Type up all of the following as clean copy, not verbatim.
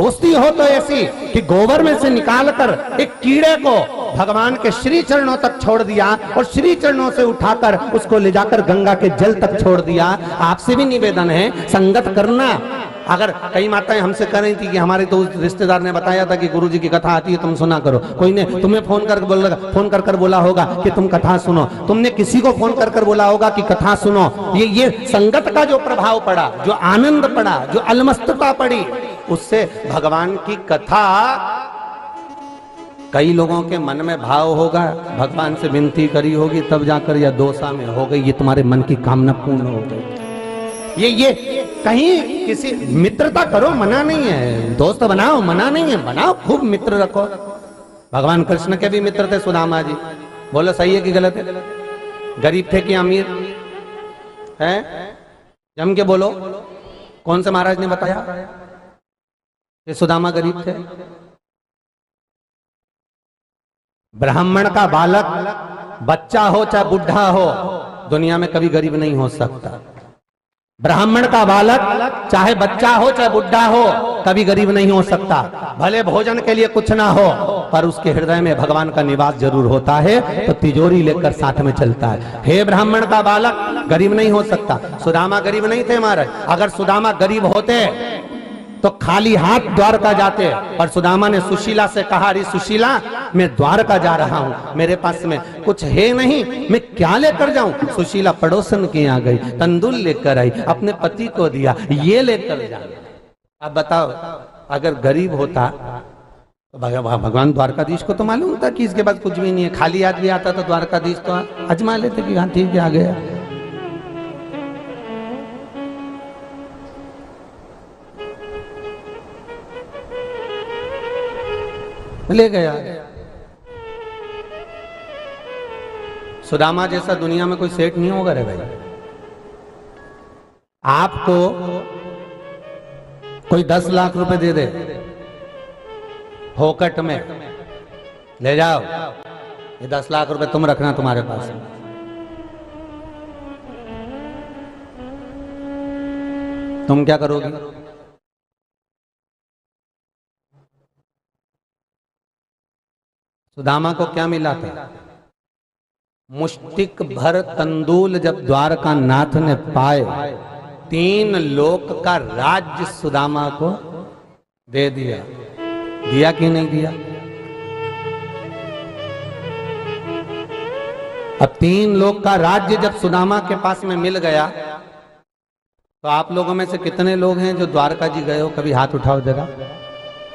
दोस्ती हो तो ऐसी कि गोबर में से निकालकर एक कीड़े को भगवान के श्री चरणों तक छोड़ दिया और श्री चरणों से उठाकर उसको ले जाकर गंगा के जल तक छोड़ दिया। आपसे भी निवेदन है संगत करना। अगर कई माताएं हमसे कह रही थी कि हमारे तो उस रिश्तेदार ने बताया था कि गुरुजी की कथा आती है, तुम सुना करो। कोई ने तुम्हें फोन कर बोला होगा कि तुम कथा सुनो, तुमने किसी को फोन कर बोला होगा कि कथा सुनो। ये संगत का जो प्रभाव पड़ा, जो आनंद पड़ा, जो अलमस्तता पड़ी, उससे भगवान की कथा कई लोगों के मन में भाव होगा, भगवान से विनती करी होगी, तब जाकर यह दोसा में हो गई, ये तुम्हारे मन की कामना पूर्ण हो गई। ये कहीं किसी मित्रता करो, मना नहीं है, दोस्त बनाओ, मना नहीं है, बनाओ, खूब मित्र रखो। भगवान कृष्ण के भी मित्र थे सुदामा जी। बोलो सही है कि गलत है? गरीब थे कि अमीर है? जम के बोलो, कौन से महाराज ने बताया कि सुदामा गरीब थे? ब्राह्मण का बालक बच्चा हो चाहे बुढ़ा हो, दुनिया में कभी गरीब नहीं हो सकता। ब्राह्मण का बालक चाहे बच्चा हो चाहे बुढ़ा हो, कभी गरीब नहीं हो सकता। भले भोजन के लिए कुछ ना हो, पर उसके हृदय में भगवान का निवास जरूर होता है, तो तिजोरी लेकर साथ में चलता है। हे ब्राह्मण का बालक गरीब नहीं हो सकता। सुदामा गरीब नहीं थे महाराज। अगर सुदामा गरीब होते तो खाली हाथ द्वारका जाते, पर सुदामा ने सुशीला से कहा, अरे सुशीला, मैं द्वारका जा रहा हूं, मेरे पास में कुछ है नहीं, मैं क्या लेकर जाऊं? सुशीला पड़ोसन के यहाँ गई, तंदूर लेकर आई, अपने पति को दिया, ये लेकर जा। अब बताओ, अगर गरीब होता तो भगवान द्वारकाधीश को तो मालूम था कि इसके बाद कुछ भी नहीं है। खाली आदमी आता तो द्वारकाधीश तो अजमा लेते कि हाँ ठीक है, आ गया। ले गया। सुदामा जैसा दुनिया में कोई सेठ नहीं होगा रे भाई। आपको कोई 10 लाख रुपए दे दे फोकट में, ले जाओ, ये 10 लाख रुपए तुम रखना तुम्हारे पास, तुम क्या करोगी? सुदामा को क्या मिला था? मुष्टिक भर तंदूल जब द्वारका नाथ ने पाए, 3 लोक का राज्य सुदामा को दे दिया। दिया कि नहीं दिया? अब 3 लोक का राज्य जब सुदामा के पास में मिल गया, तो आप लोगों में से कितने लोग हैं जो द्वारका जी गए हो? कभी हाथ उठाओ जरा।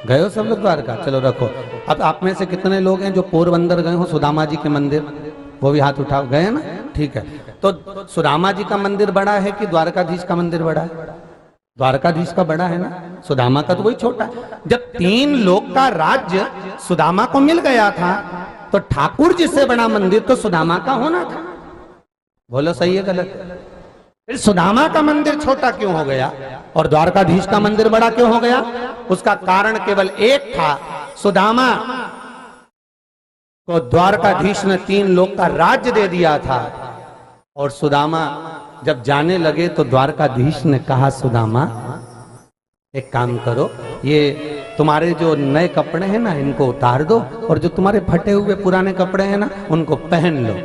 गए हो सब लोग द्वारका? चलो रखो। अब आप में से कितने लोग हैं जो पोरबंदर गए हो सुदामा जी के मंदिर? वो भी हाथ उठाओ। गए ना? ठीक है। तो सुदामा जी का मंदिर बड़ा है कि द्वारकाधीश का मंदिर बड़ा है? द्वारकाधीश का बड़ा है ना, सुदामा का तो वही छोटा है। जब 3 लोक का राज्य सुदामा को मिल गया था, तो ठाकुर जी से बड़ा मंदिर तो सुदामा का होना था। बोलो सही है गलत? फिर सुदामा का मंदिर छोटा क्यों हो गया और द्वारकाधीश का मंदिर बड़ा क्यों हो गया? उसका कारण केवल एक था, सुदामा को द्वारकाधीश ने 3 लोक का राज्य दे दिया था, और सुदामा जब जाने लगे तो द्वारकाधीश ने कहा, सुदामा एक काम करो, ये तुम्हारे जो नए कपड़े हैं ना, इनको उतार दो, और जो तुम्हारे फटे हुए पुराने कपड़े हैं ना, उनको पहन लो।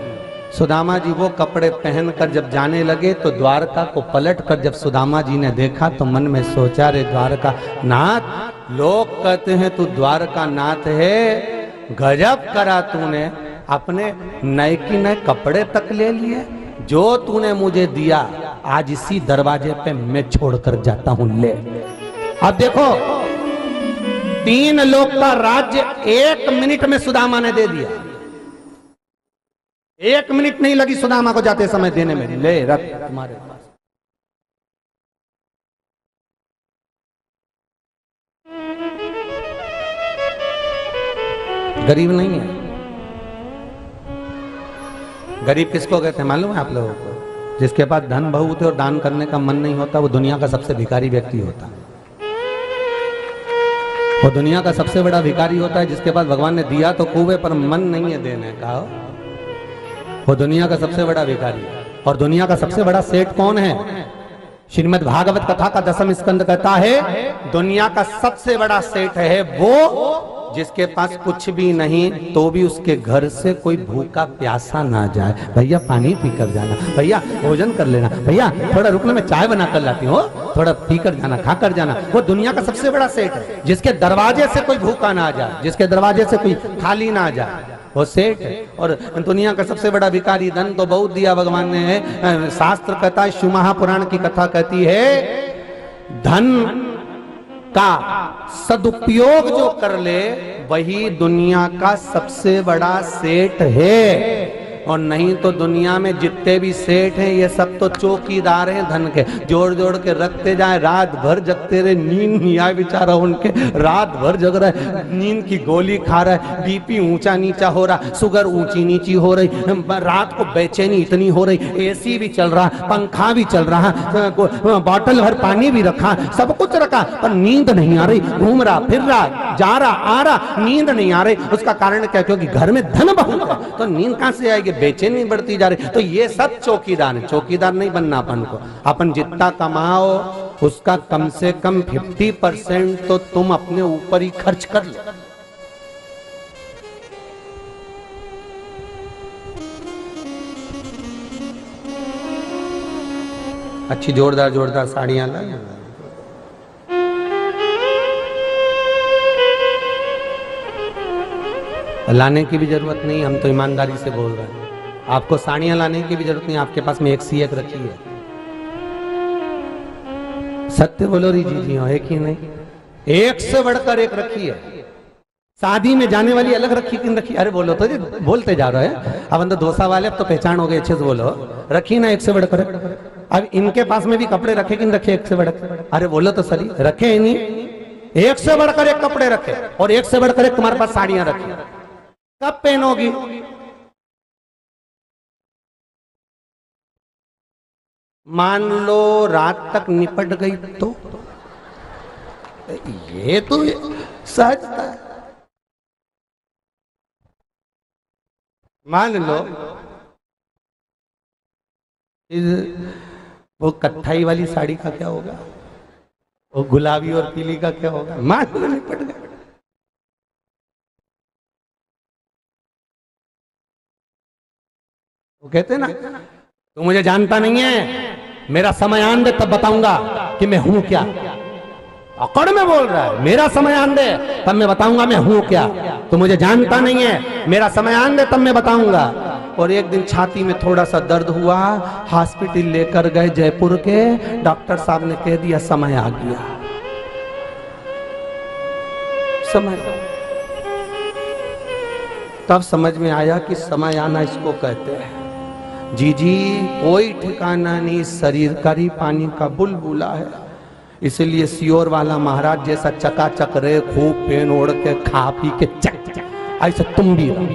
सुदामा जी वो कपड़े पहनकर जब जाने लगे, तो द्वारका को पलट कर जब सुदामा जी ने देखा, तो मन में सोचा, रे द्वारका नाथ, लोग कहते हैं तू द्वारका नाथ है, गजब करा तूने, अपने नए की नए कपड़े तक ले लिए, जो तूने मुझे दिया आज इसी दरवाजे पे मैं छोड़कर जाता हूं, ले। अब देखो, 3 लोक का राज्य 1 मिनट में सुदामा ने दे दिया। 1 मिनट नहीं लगी सुदामा को जाते समय देने में। ले रख तुम्हारे पास। गरीब नहीं है। गरीब किसको कहते हैं मालूम है आप लोगों को? जिसके पास धन बहुत है और दान करने का मन नहीं होता, वो दुनिया का सबसे भिखारी व्यक्ति होता है। वो दुनिया का सबसे बड़ा भिखारी होता है जिसके पास भगवान ने दिया तो खूब है, पर मन नहीं है देने का। वो दुनिया का सबसे बड़ा भिखारी है। और दुनिया का सबसे बड़ा सेठ कौन है? श्रीमद् भागवत कथा का 10वां स्कंद कहता है दुनिया का सबसे बड़ा सेठ है वो जिसके पास कुछ भी नहीं तो भी उसके घर से कोई भूखा प्यासा ना जाए। भैया पानी पी कर जाना, भैया भोजन कर लेना, भैया थोड़ा रुकना मैं चाय बना कर लाती हूँ, थोड़ा पी कर जाना, खा कर जाना। वो दुनिया का सबसे बड़ा सेठ है जिसके दरवाजे से कोई भूखा ना आ जाए, जिसके दरवाजे से कोई खाली ना आ जाए, वो सेठ है। और दुनिया का सबसे बड़ा भिखारी धन तो बहुत दिया भगवान ने है। शास्त्र कहता है, शिव महापुराण की कथा कहती है, धन का सदुपयोग जो कर ले वही दुनिया का सबसे बड़ा सेठ है। और नहीं तो दुनिया में जितने भी सेठ हैं ये सब तो चौकीदार हैं धन के, जोड़ जोड़ के रखते जाए, रात भर जगते रहे, नींद नहीं आए बेचारा उनके, रात भर जग रहे, नींद की गोली खा रहा है, बीपी ऊंचा नीचा हो रहा, शुगर ऊंची नीची हो रही, रात को बेचैनी इतनी हो रही, एसी भी चल रहा, पंखा भी चल रहा, बॉटल भर पानी भी रखा, सब कुछ रखा, पर नींद नहीं आ रही, घूम रहा फिर रहा, जा रहा आ रहा, नींद नहीं आ रही। उसका कारण क्या? क्योंकि घर में धन बहुत है, तो नींद कहां से आएगी? बेचैनी बढ़ती जा रही। तो ये सब चौकीदार है। चौकीदार नहीं बनना अपन को। अपन जितना कमाओ उसका कम से कम 50% तो तुम अपने ऊपर ही खर्च कर लो। अच्छी जोरदार जोरदार साड़ियां लाने की भी जरूरत नहीं, हम तो ईमानदारी से बोल रहे हैं। आपको साड़ियां लाने की भी जरूरत नहीं, आपके पास में एक सी एक रखी है। सत्य बोलो री जी है कि नहीं? एक से बढ़कर एक रखी है। शादी में जाने वाली अलग रखी कि रखी? अरे बोलो तो जी, बोलते जा रहे हैं। अब अंदर डोसा वाले अब तो पहचान हो गए, अच्छे से बोलो। रखी ना एक से बढ़कर। अब इनके पास में भी कपड़े रखे कि नहीं रखे एक से बढ़कर? अरे बोलो तो सही, रखे ही नहीं। एक से बढ़कर एक कपड़े रखे और एक से बढ़कर एक तुम्हारे पास साड़ियां रखी। कब पहनोगी? मान लो रात तक निपट गई तो ये तो सहज था। मान लो वो कत्थई वाली साड़ी का क्या होगा, वो गुलाबी और पीली का क्या होगा? मान लो निपट गए। वो कहते ना, तू मुझे जानता नहीं है, मेरा समय आन दे तब बताऊंगा कि मैं हूं क्या। अकड़ में बोल रहा है, मेरा समय आन दे तब मैं बताऊंगा मैं हूं क्या। तू मुझे जानता नहीं है, मेरा समय आन दे तब मैं बताऊंगा। और एक दिन छाती में थोड़ा सा दर्द हुआ, हॉस्पिटल लेकर गए जयपुर के, डॉक्टर साहब ने कह दिया समय आ गया। समय तब समझ में आया कि समय आना इसको कहते हैं। जी कोई ठिकाना नहीं, शरीर का ही पानी का बुलबुला है। इसलिए सियोर वाला महाराज जैसा चकाचक रहे, खूब पेन ओढ़ के खा पी के चक ऐसे तुम भी रहो।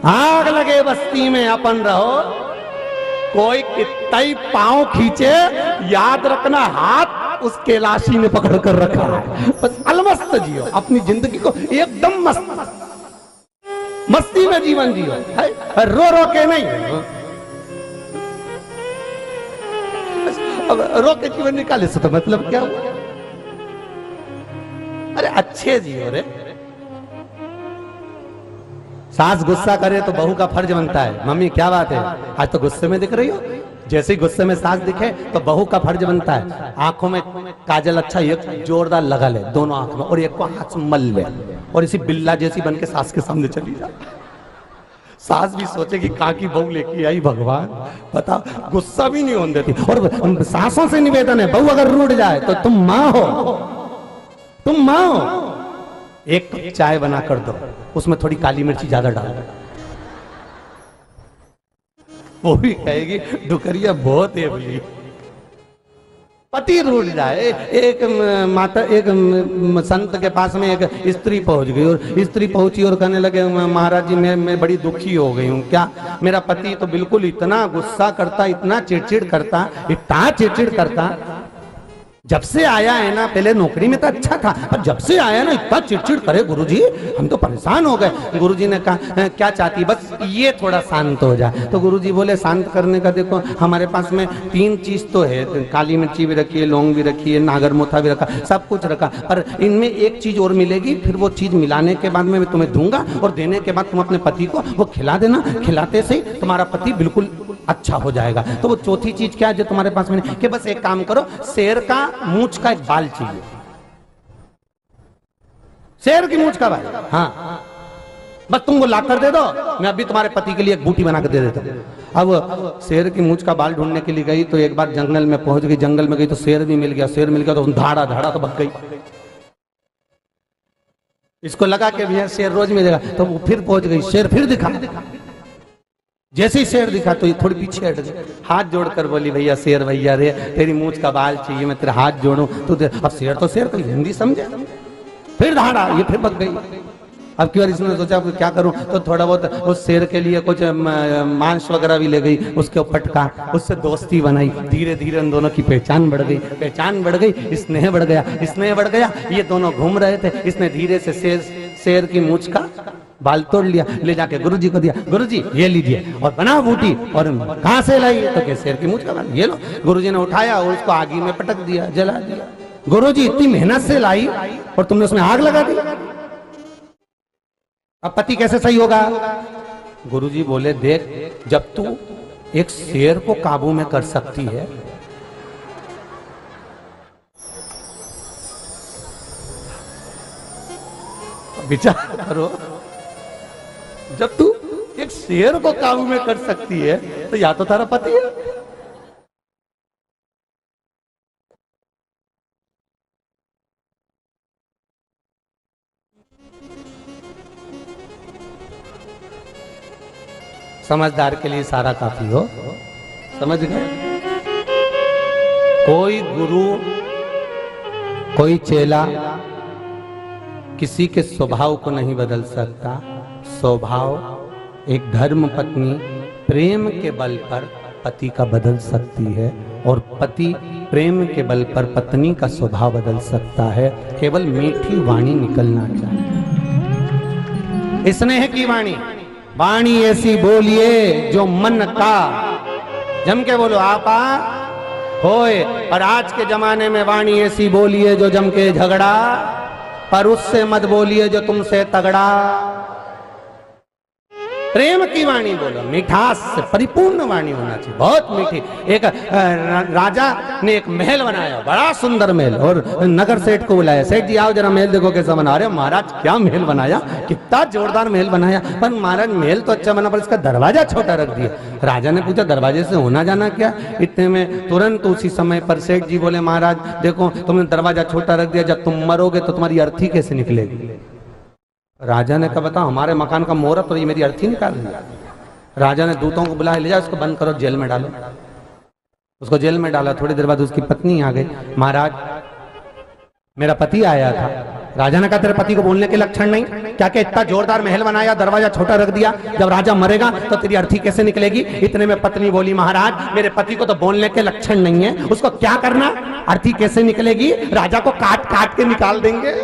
आग लगे बस्ती में अपन रहो, कोई कितना ही पांव खींचे याद रखना हाथ उस कैलाशी ने पकड़ कर रखा है। बस अलमस्त जियो अपनी जिंदगी को, एकदम मस्त मस्ती में जीवन जियो, रो रो के नहीं। अब रो के जीवन निकाले से तो मतलब क्या हुआ? अरे अच्छे जियो रे। सास गुस्सा करे तो बहू का फर्ज बनता है, मम्मी क्या बात है आज तो गुस्से में दिख रही हो। जैसे ही गुस्से में सास दिखे तो बहू का फर्ज बनता है आंखों में काजल अच्छा एक जोरदार लगा ले दोनों आंख में, और एक को हाथ में मल ले, और इसी बिल्ला जैसी बन के सास के सामने चली जा। सास भी सोचेगी कहाँ की बहू लेके आई भगवान, बता गुस्सा भी नहीं होने देती। और सासों से निवेदन है, बहू अगर रूठ जाए तो तुम माँ हो, तुम माँ हो, एक कप चाय बना कर दो, उसमें थोड़ी काली मिर्ची ज्यादा डाल दो। वो भी कहेगी डुकरिया बहुत है बोली। पति रूठ जाए, एक माता एक संत के पास में एक स्त्री पहुंच गई, और स्त्री पहुंची और कहने लगे महाराज जी मैं बड़ी दुखी हो गई हूँ। क्या? मेरा पति तो बिल्कुल इतना गुस्सा करता, इतना चिड़चिड़ करता, इतना चिड़चिड़ करता जब से आया है ना, पहले नौकरी में तो अच्छा था, पर जब से आया ना इतना चिड़चिड़ करे गुरुजी, हम तो परेशान हो गए। गुरुजी ने कहा क्या चाहती, बस ये थोड़ा शांत हो जाए। तो गुरुजी बोले शांत करने का देखो हमारे पास में 3 चीज तो है, काली मिर्ची भी रखी है, लौंग भी रखी है, नागर मोथा भी रखा, सब कुछ रखा, पर इनमें एक चीज और मिलेगी, फिर वो चीज मिलाने के बाद में मैं तुम्हें दूंगा और देने के बाद तुम अपने पति को वो खिला देना, खिलाते से ही तुम्हारा पति बिल्कुल अच्छा हो जाएगा। तो वो चौथी चीज क्या है जो तुम्हारे पास में नहीं, कि बस एक काम करो, शेर का मूंछ का एक बाल चाहिए, शेर की मूंछ का बाल, हाँ बस तुमको ला कर दे दो, मैं अभी तुम्हारे पति के लिए एक बूटी बना कर दे देता हूँ। अब शेर की मूंछ का बाल ढूंढने के लिए गई, तो एक बार जंगल में पहुंच गई, जंगल में गई तो शेर भी मिल गया, शेर मिल गया तो धाड़ा धाड़ा तो भग गई। इसको लगा कि भैया शेर रोज मिलेगा, तो वो फिर पहुंच गई, शेर फिर दिखा, जैसे ही शेर दिखा तो ये थोड़ी पीछे हट गई, हाथ जोड़कर बोली भैया शेर भैया रे, तेरी मूंछ का बाल चाहिए, मैं तेरे हाथ जोड़ूं तो अब शेर तो शेर, कोई हिंदी समझे, फिर धाड़ा, ये फिर भग गई। अब की बार इसने सोचा क्या करूं, तो थोड़ा बहुत उस शेर के लिए कुछ मांस वगैरह भी ले गई, उसके ऊपर पटका, उससे दोस्ती बनाई, धीरे धीरे उन दोनों की पहचान बढ़ गई, पहचान बढ़ गई, स्नेह बढ़ गया, स्नेह बढ़ गया। ये दोनों घूम रहे थे, इसने धीरे से शेर की मूंछ का बाल तोड़ लिया, ले जाके गुरुजी को दिया, गुरुजी ये लीजिए और बना बूटी। और कहां से लाई, तो क्या शेर की मूंछ का बाल, ये लो। गुरुजी ने उठाया और उसको आगी में पटक दिया, जला दिया। गुरुजी इतनी मेहनत से लाई और तुमने उसमें आग लगा दी, अब पति कैसे सही होगा। गुरुजी बोले देख, जब तू एक शेर को काबू में कर सकती है, विचार करो, जब तू एक शेर को काबू में कर सकती है तो या तो तारा पति है। समझदार के लिए सारा काफी हो, समझ गए। कोई गुरु कोई चेला किसी के स्वभाव को नहीं बदल सकता। स्वभाव एक धर्म पत्नी प्रेम के बल पर पति का बदल सकती है, और पति प्रेम के बल पर पत्नी का स्वभाव बदल सकता है। केवल मीठी वाणी निकलना चाहिए, स्नेह की वाणी, वाणी ऐसी बोलिए जो मन का, जम के बोलो आपा होए। और आज के जमाने में वाणी ऐसी बोलिए जो जम के झगड़ा, पर उससे मत बोलिए जो तुमसे तगड़ा। प्रेम की वाणी बोलो, मिठास से परिपूर्ण वाणी होना चाहिए, बहुत मीठी। एक राजा ने एक महल बनाया, बड़ा सुंदर महल, और नगर सेठ को बुलाया, सेठ जी आओ जरा महल देखो कैसा बना रहे हो। महाराज क्या महल बनाया, कितना जोरदार महल बनाया, पर महाराज महल तो अच्छा बना पर इसका दरवाजा छोटा रख दिया। राजा ने पूछा दरवाजे से होना जाना क्या। इतने में तुरंत उसी समय पर सेठ जी बोले महाराज देखो तुमने दरवाजा छोटा रख दिया, जब तुम मरोगे तो तुम्हारी अर्थी कैसे निकलेगी। राजा ने कहा बताओ हमारे मकान का मुहूर्त और ये मेरी अर्थी निकाल रही है। राजा ने दूतों को बुलाया, ले जाओ इसको बंद करो, जेल में डालो। उसको जेल में डाला। थोड़ी देर बाद उसकी पत्नी आ गई, महाराज मेरा पति आया था। राजा ने कहा तेरे पति को बोलने के लक्षण नहीं, क्या क्या इतना जोरदार महल बनाया, दरवाजा छोटा रख दिया, जब राजा मरेगा तो तेरी अर्थी कैसे निकलेगी। इतने में पत्नी बोली महाराज मेरे पति को तो बोलने के लक्षण नहीं है, उसको क्या करना, अर्थी कैसे निकलेगी, राजा को काट काट के निकाल देंगे।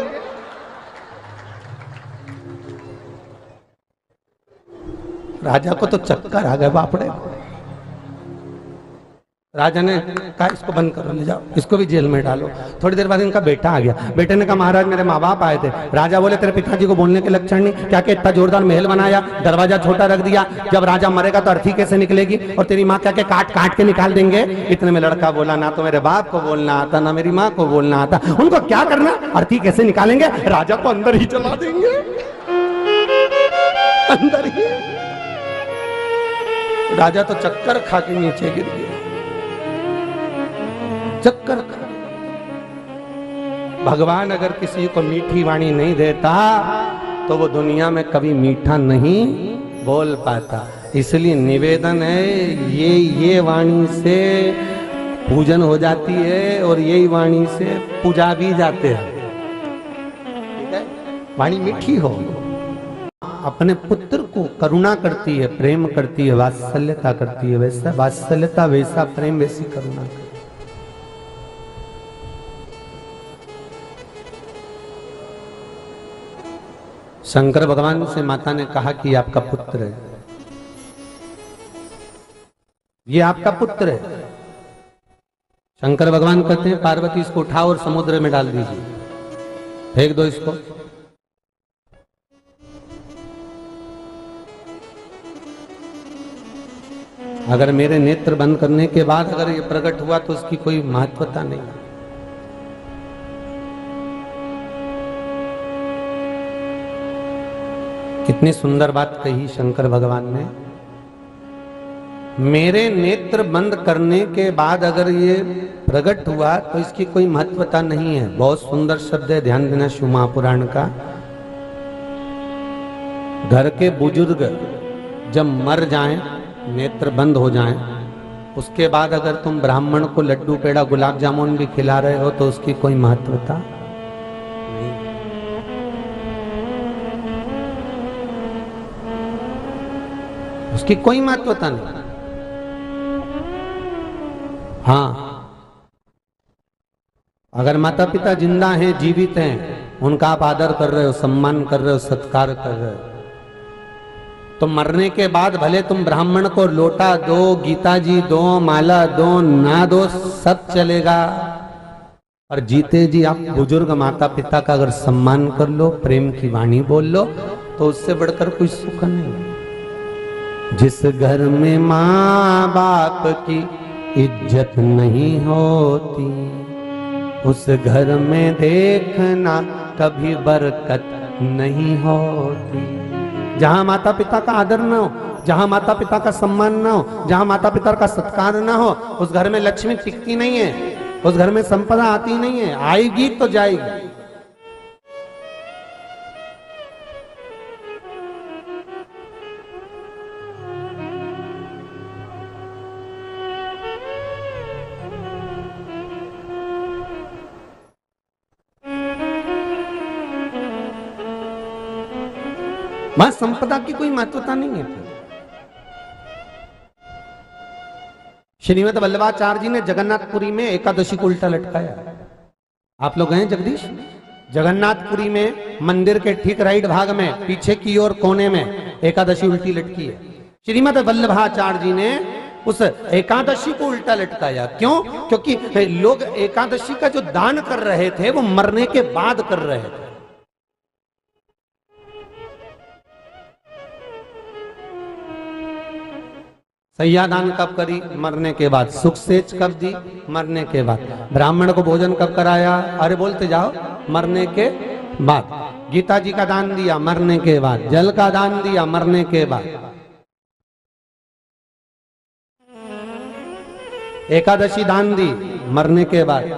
राजा को तो चक्कर आ गए बापड़े। राजा ने कहा इसको बंद करो, ले जाओ, इसको भी जेल में डालो। थोड़ी देर बाद इनका बेटा आ गया। बेटे ने कहा महाराज मेरे माँ बाप आए थे। राजा बोले तेरे पिताजी को बोलने के लक्षण नहीं, क्या क्या इतना जोरदार महल बनाया, दरवाजा छोटा रख दिया, जब राजा मरेगा तो अर्थी कैसे निकलेगी, और तेरी माँ क्या क्या काट काट के निकाल देंगे। इतने में लड़का बोला ना तो मेरे बाप को बोलना आता ना मेरी माँ को बोलना आता, उनको क्या करना, अर्थी कैसे निकालेंगे, राजा को अंदर ही चला देंगे, अंदर ही। राजा तो चक्कर खा के नीचे गिर गया, चक्कर खा। भगवान अगर किसी को मीठी वाणी नहीं देता तो वो दुनिया में कभी मीठा नहीं बोल पाता। इसलिए निवेदन है, ये वाणी से पूजन हो जाती है और यही वाणी से पूजा भी जाते हैं। ठीक है, वाणी मीठी हो, अपने पुत्र को करुणा करती है, प्रेम करती है, वात्सल्यता करती है, वैसा वात्सल्यता वैसा प्रेम वैसी करुणा। शंकर भगवान से माता ने कहा कि आपका पुत्र है, ये आपका पुत्र है। शंकर भगवान कहते हैं पार्वती इसको उठाओ और समुद्र में डाल दीजिए, फेंक दो इसको। अगर मेरे नेत्र बंद करने के बाद अगर ये प्रकट हुआ तो उसकी कोई महत्वता नहीं। कितनी सुंदर बात कही शंकर भगवान ने। मेरे नेत्र बंद करने के बाद अगर ये प्रकट हुआ तो इसकी कोई महत्वता नहीं है। बहुत सुंदर शब्द है, ध्यान देना शिव महापुराण का। घर के बुजुर्ग जब मर जाएं, नेत्र बंद हो जाएं, उसके बाद अगर तुम ब्राह्मण को लड्डू पेड़ा गुलाब जामुन भी खिला रहे हो तो उसकी कोई महत्वता नहीं। उसकी कोई महत्वता नहीं। हाँ, अगर माता पिता जिंदा हैं, जीवित हैं, उनका आप आदर कर रहे हो, सम्मान कर रहे हो, सत्कार कर रहे हो, तो मरने के बाद भले तुम ब्राह्मण को लोटा दो, गीता जी दो, माला दो, ना दो, सब चलेगा। और जीते जी आप बुजुर्ग माता पिता का अगर सम्मान कर लो, प्रेम की वाणी बोल लो, तो उससे बढ़कर कोई सुख नहीं। जिस घर में माँ बाप की इज्जत नहीं होती, उस घर में देखना कभी बरकत नहीं होती। जहां माता पिता का आदर ना हो, जहां माता पिता का सम्मान ना हो, जहां माता पिता का सत्कार ना हो, उस घर में लक्ष्मी टिकती नहीं है, उस घर में संपदा आती नहीं है। आएगी तो जाएगी। वहां संपदा की कोई महत्वता नहीं है। श्रीमद वल्लभाचार्य जी ने जगन्नाथपुरी में एकादशी को उल्टा लटकाया। आप लोग गए जगदीश? जगन्नाथपुरी में मंदिर के ठीक राइट भाग में पीछे की ओर कोने में एकादशी उल्टी लटकी है। श्रीमद वल्लभाचार्य जी ने उस एकादशी को उल्टा लटकाया। क्यों? क्योंकि लोग एकादशी का जो दान कर रहे थे वो मरने के बाद कर रहे थे। सैयादान कब करी? मरने के बाद। सुख सेच कब दी? मरने के बाद। ब्राह्मण को भोजन कब कराया? अरे बोलते जाओ, मरने के बाद। गीता जी का दान दिया, मरने के बाद। जल का दान दिया, मरने के बाद। एकादशी दान दी, मरने के बाद।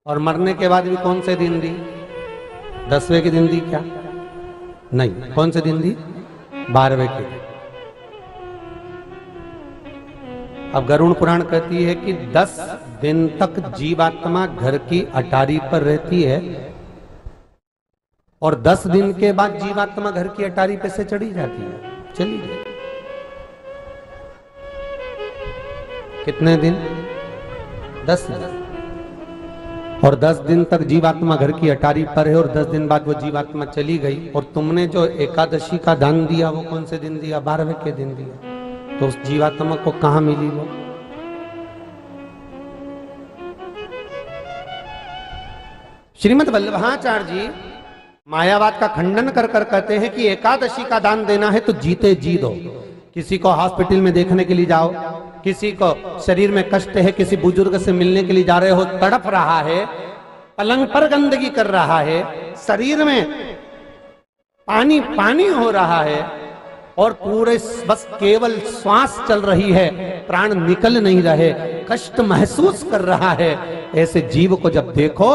और मरने के बाद भी कौन से दिन दी? 10वें के दिन दी क्या? नहीं। कौन से दिन दी? 12वें के दिन। अब गरुड़ पुराण कहती है कि 10 दिन तक जीवात्मा घर की अटारी पर रहती है और 10 दिन के बाद जीवात्मा घर की अटारी पे से चढ़ी जाती है। चली गई। कितने दिन? 10 दिन। और 10 दिन तक जीवात्मा घर की अटारी पर है और 10 दिन बाद वो जीवात्मा चली गई। और तुमने जो एकादशी का दान दिया वो कौन से दिन दिया? 12वें के दिन दिया। तो उस जीवात्मा को कहां मिली वो? श्रीमद वल्लभाचार्य जी मायावाद का खंडन कर कर कहते हैं कि एकादशी का दान देना है तो जीते जी दो। किसी को हॉस्पिटल में देखने के लिए जाओ, किसी को शरीर में कष्ट है, किसी बुजुर्ग से मिलने के लिए जा रहे हो, तड़प रहा है, पलंग पर गंदगी कर रहा है, शरीर में पानी पानी हो रहा है और पूरे बस केवल श्वास चल रही है, प्राण निकल नहीं रहे, कष्ट महसूस कर रहा है। ऐसे जीव को जब देखो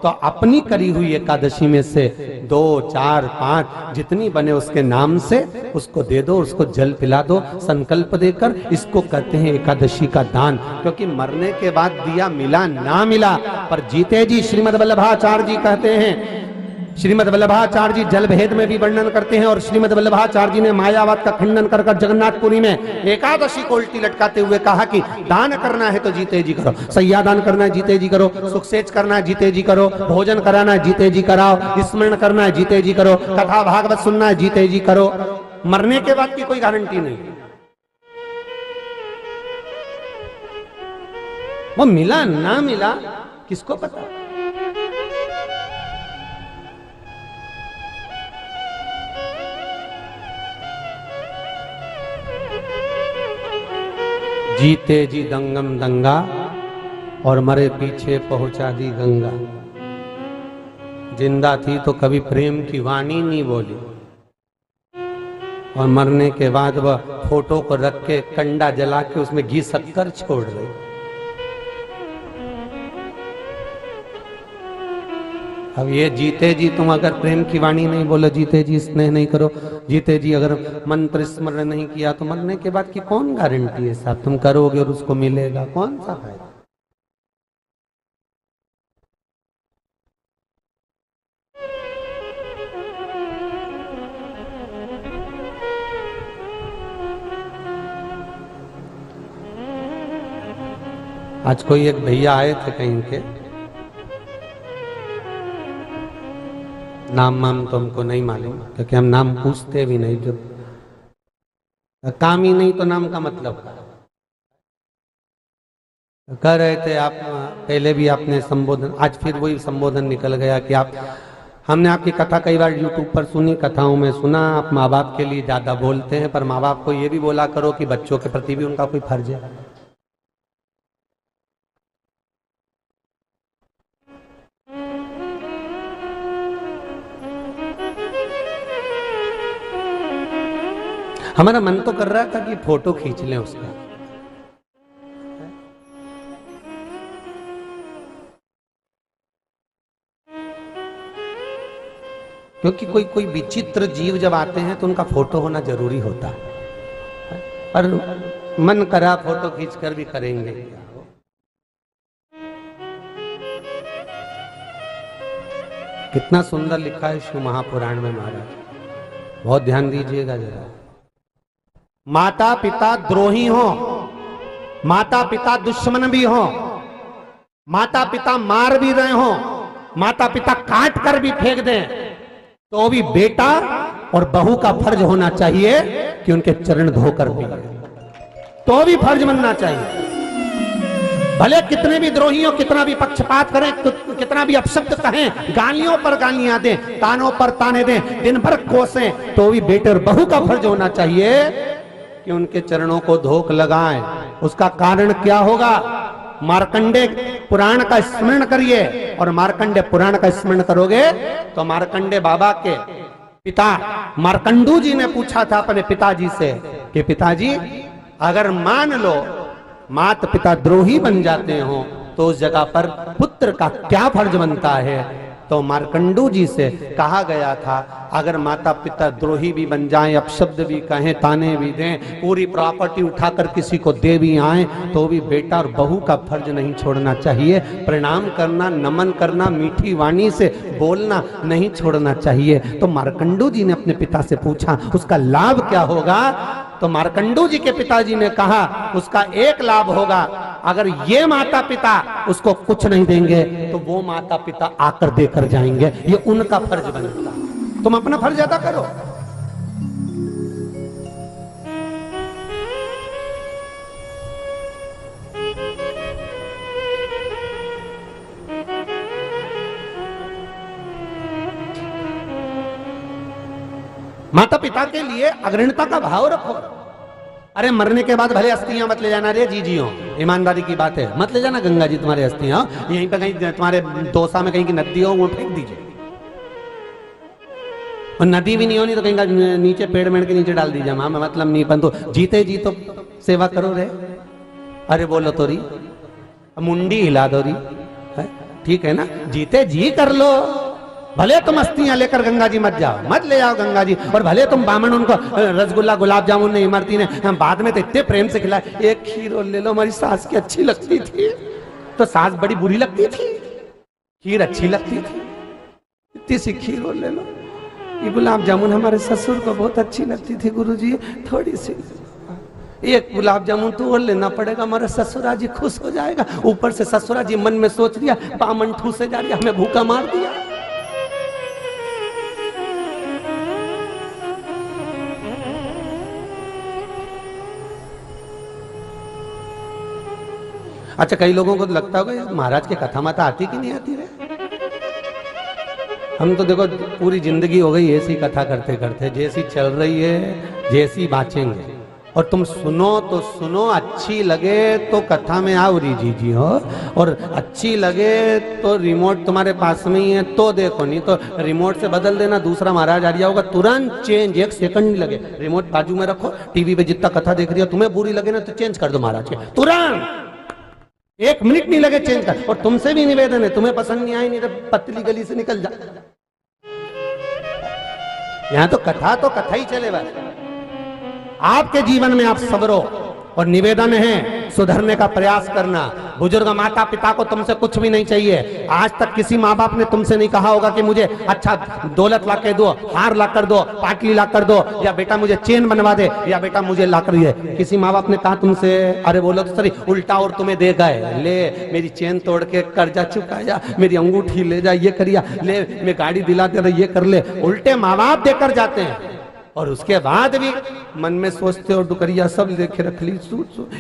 तो अपनी करी हुई एकादशी में से 2, 4, 5 जितनी बने उसके नाम से उसको दे दो, उसको जल पिला दो संकल्प देकर। इसको कहते हैं एकादशी का दान। क्योंकि मरने के बाद दिया मिला ना मिला, पर जीते जी श्रीमद वल्लभाचार्य जी कहते हैं श्रीमद वल्लभाचार्य जी जल भेद में भी वर्णन करते हैं और श्रीमद वल्लभाचार्य जी ने मायावाद का खंडन कर जगन्नाथपुरी में एकादशी को उल्टी लटकाते हुए कहा कि दान करना है तो जीते जी करो, सैया दान करना है जीते जी करो, सुखसेच करना है जीते जी करो, भोजन कराना है जीते जी कराओ, स्मरण करना है जीते जी करो, कथा भागवत सुनना है जीते जी करो। मरने के बाद की कोई गारंटी नहीं। वो मिला ना मिला किसको पता। जीते जी दंगम दंगा और मरे पीछे पहुंचा दी गंगा। जिंदा थी तो कभी प्रेम की वाणी नहीं बोली और मरने के बाद वह फोटो को रख के कंडा जला के उसमें घी शक्कर छोड़ रही। अब ये जीते जी तुम अगर प्रेम की वाणी नहीं बोलो, जीते जी स्नेह नहीं करो, जीते जी अगर मंत्र स्मरण नहीं किया तो मरने के बाद की कौन गारंटी है साहब तुम करोगे और उसको मिलेगा, कौन सा फायदा। आज कोई एक भैया आए थे कहीं के, नाम वाम तो हमको नहीं मालूम क्योंकि हम नाम पूछते भी नहीं, जो काम ही नहीं तो नाम का मतलब कह रहे थे आप। पहले भी आपने संबोधन, आज फिर वही संबोधन निकल गया कि आप, हमने आपकी कथा कई बार यूट्यूब पर सुनी, कथाओं में सुना, आप माँ बाप के लिए ज्यादा बोलते हैं, पर माँ बाप को ये भी बोला करो कि बच्चों के प्रति भी उनका कोई फर्ज है। हमारा मन तो कर रहा था कि फोटो खींच लें उसका, क्योंकि कोई कोई विचित्र जीव जब आते हैं तो उनका फोटो होना जरूरी होता है, पर मन करा फोटो खींचकर भी करेंगे। कितना सुंदर लिखा है शिव महापुराण में महाराज, बहुत ध्यान दीजिएगा जरा। माता पिता द्रोही हो, माता पिता दुश्मन भी हो, माता पिता मार भी रहे हो, माता पिता काट कर भी फेंक दें, तो भी बेटा और बहू का फर्ज होना चाहिए कि उनके चरण धोकर भी, तो भी फर्ज बनना चाहिए। भले कितने भी द्रोही हो, कितना भी पक्षपात करें, कितना भी अपशब्द कहें, गालियों पर गालियां दें, तानों पर ताने दें, दिन भर कोसें, तो भी बेटे और बहू का फर्ज होना चाहिए कि उनके चरणों को धोख लगाएं। उसका कारण क्या होगा? मार्कंडे पुराण का स्मरण करिए, और मार्कंडे पुराण का स्मरण करोगे तो मार्कंडे बाबा के पिता मार्कंडू जी ने पूछा था अपने पिताजी से कि पिताजी अगर मान लो माता पिता द्रोही बन जाते हो तो उस जगह पर पुत्र का क्या फर्ज बनता है? तो मार्कंडू जी से कहा गया था अगर माता पिता द्रोही भी बन जाएं, अपशब्द भी कहें, ताने भी दें, पूरी प्रॉपर्टी उठाकर किसी को दे भी आए, तो भी बेटा और बहू का फर्ज नहीं छोड़ना चाहिए। प्रणाम करना, नमन करना, मीठी वाणी से बोलना नहीं छोड़ना चाहिए। तो मार्कंडू जी ने अपने पिता से पूछा उसका लाभ क्या होगा? तो मार्कंडू जी के पिताजी ने कहा उसका एक लाभ होगा, अगर ये माता पिता उसको कुछ नहीं देंगे तो वो माता पिता आकर देकर जाएंगे, ये उनका फर्ज बनेगा। तुम अपना फर्ज अदा करो। माता पिता के लिए अग्रणता का भाव रखो। अरे मरने के बाद भले अस्थियां मत ले जाना रे जीजियो, ईमानदारी की बात है, मत ले जाना गंगा जी तुम्हारे अस्थियां, यहीं पे कहीं तुम्हारे दौसा में कहीं की नदी हो वो फेंक दीजिए, और नदी भी नहीं होनी तो कहीं नीचे पेड़ मेड़ के नीचे डाल दीजिए। हाँ मतलब नहीं, परंतु जीते जी तो सेवा करो रे। अरे बोलो तो री, मुंडी हिला दो री, ठीक है ना, जीते जी कर लो। भले तुम अस्थियां लेकर गंगा जी मत जाओ, मत ले जाओ गंगा जी, और भले तुम बामन उनको रसगुल्ला गुलाब जामुन ने इमरती ने बाद में तो इतने प्रेम से खिलाए, एक खीर और ले लो, हमारी सास की अच्छी लगती थी, तो सास बड़ी बुरी लगती थी, खीर अच्छी लगती थी, इतनी सी खीर और ले लो। ये गुलाब जामुन हमारे ससुर को बहुत अच्छी लगती थी गुरुजी, थोड़ी सी एक गुलाब जामुन तो और लेना पड़ेगा, हमारा ससुरा जी खुश हो जाएगा। ऊपर से ससुरा जी मन में सोच लिया बामन ठूसे जा रही, हमें भूखा मार दिया। अच्छा, कई लोगों को तो लगता होगा महाराज के कथा माता आती कि नहीं आती रे। हम तो देखो पूरी जिंदगी हो गई ऐसी कथा करते करते, जैसी चल रही है जैसी बाँचेंगे। और तुम सुनो तो सुनो, अच्छी लगे तो कथा में आओ जी हो, और अच्छी लगे तो रिमोट तुम्हारे पास में ही है तो देखो, नहीं तो रिमोट से बदल देना, दूसरा महाराज आ रहा होगा तुरंत चेंज, एक सेकंड नहीं लगे। रिमोट बाजू में रखो, टीवी पे जितना कथा देख रही हो तुम्हें बुरी लगे ना तो चेंज कर दो महाराज के, तुरंत 1 मिनट नहीं लगे चेंज कर। और तुमसे भी निवेदन है, तुम्हें पसंद नहीं आई नहीं तो पतली गली से निकल जा। यहां तो कथा ही चले बस। आपके जीवन में आप सबरो, और निवेदन है सुधरने का प्रयास करना। बुजुर्ग माता पिता को तुमसे कुछ भी नहीं चाहिए। आज तक किसी माँ बाप ने तुमसे नहीं कहा होगा कि मुझे अच्छा दौलत ला के दो, हार ला कर दो, पाटली ला कर दो, या बेटा मुझे चेन बनवा दे, या बेटा मुझे ला कर दे। किसी माँ बाप ने कहा तुमसे, अरे बोलो तो सही, उल्टा और तुम्हें दे गए, ले मेरी चेन तोड़ के कर्जा चुकाया, मेरी अंगूठी ले जा, ये करिया, ले मैं गाड़ी दिला दे रहा, ये कर ले। उल्टे माँ बाप देकर जाते हैं, और उसके बाद भी मन में सोचते हो डुकरिया सब लेके रख ली,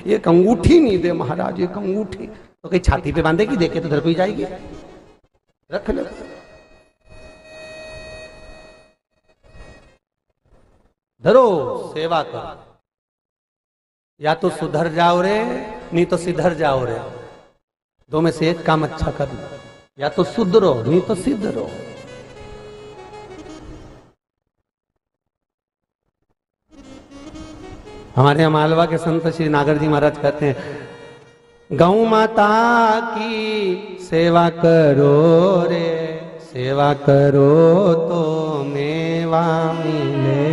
एक अंगूठी नहीं दे महाराज, एक अंगूठी तो कहीं छाती पे बांधेगी, देखे तो धर पे जाएगी, रख ले। धरो सेवा करो, या तो सुधर जाओ रे, नहीं तो सिधर जाओ रे। दो में से एक काम अच्छा कर लो, या तो सुधरो नहीं तो सिधरो। हमारे यहाँ मालवा के संत श्री नागर जी महाराज कहते हैं, गौ माता की सेवा करो रे, सेवा करो तो मेवा मिले।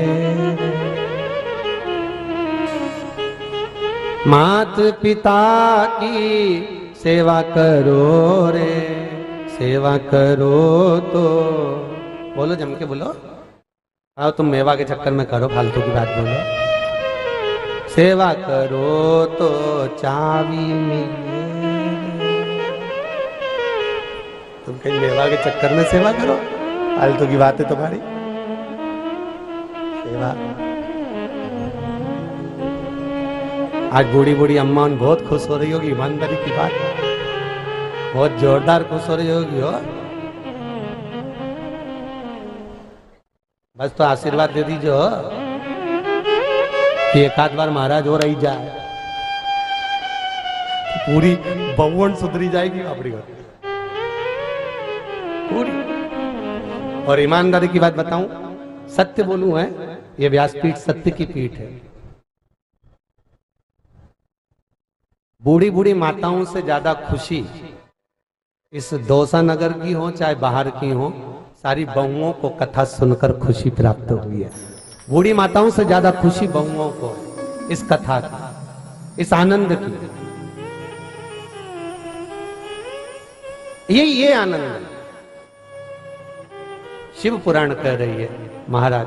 मात पिता की सेवा करो रे, सेवा करो तो, बोलो जम के बोलो, आओ तुम मेवा के चक्कर में करो, फालतू की बात बोलो। सेवा करो तो चाबी मिले। तुम कहीं मेवा के चक्कर में सेवा करो, फालतू की बात है तुम्हारी। सेवा आज बूढ़ी बूढ़ी अम्मा बहुत खुश हो रही होगी, ईमानदारी की बात, बहुत जोरदार खुश हो रही होगी हो। बस तो आशीर्वाद दे दीजिए कि एक आध बार महाराज हो रही जाए, पूरी बहुवन सुधरी जाएगी अपनी घर पूरी। और ईमानदारी की बात बताऊं, सत्य बोलूं है, ये व्यासपीठ सत्य की पीठ है। बूढ़ी बूढ़ी माताओं से ज्यादा खुशी इस दौसा नगर की हो चाहे बाहर की हो, सारी बहुओं को कथा सुनकर खुशी प्राप्त हुई है। बूढ़ी माताओं से ज्यादा खुशी बहुओं को इस कथा की, इस आनंद की। ये आनंद है। शिव पुराण कह रही है महाराज,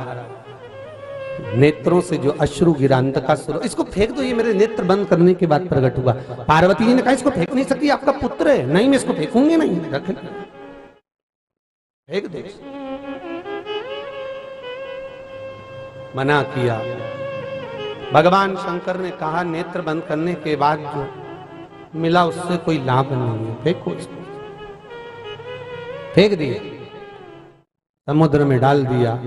नेत्रों से जो अश्रु गिरा अंतकासुर, इसको फेंक दो, ये मेरे नेत्र बंद करने के बाद प्रकट हुआ। पार्वती जी ने कहा इसको फेंक नहीं सकती, आपका पुत्र है। नहीं, मैं इसको फेंकूंगी नहीं, रख फेंक दो। मना किया। भगवान शंकर ने कहा नेत्र बंद करने के बाद जो मिला उससे कोई लाभ नहीं है, फेंको इसको। फेंक दिए, समुद्र में डाल दिया।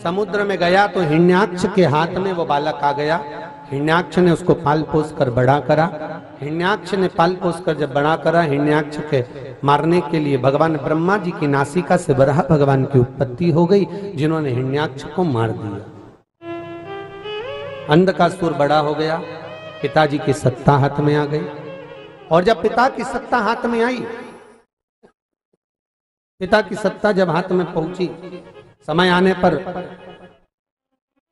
समुद्र में गया तो हिरण्याक्ष के हाथ में वो बालक आ गया। हिरण्याक्ष ने उसको पाल पोस कर बड़ा करा। हिरण्याक्ष ने पाल पोस कर जब बड़ा करा, हिरण्याक्ष के मारने के लिए भगवान ब्रह्मा जी की नासिका से वराह भगवान की उत्पत्ति हो गई, जिन्होंने हिरण्याक्ष को मार दिया। अंधकासुर बड़ा हो गया, पिताजी की सत्ता हाथ में आ गई। और जब पिता की सत्ता हाथ में आई, पिता की सत्ता जब हाथ में पहुंची, समय आने पर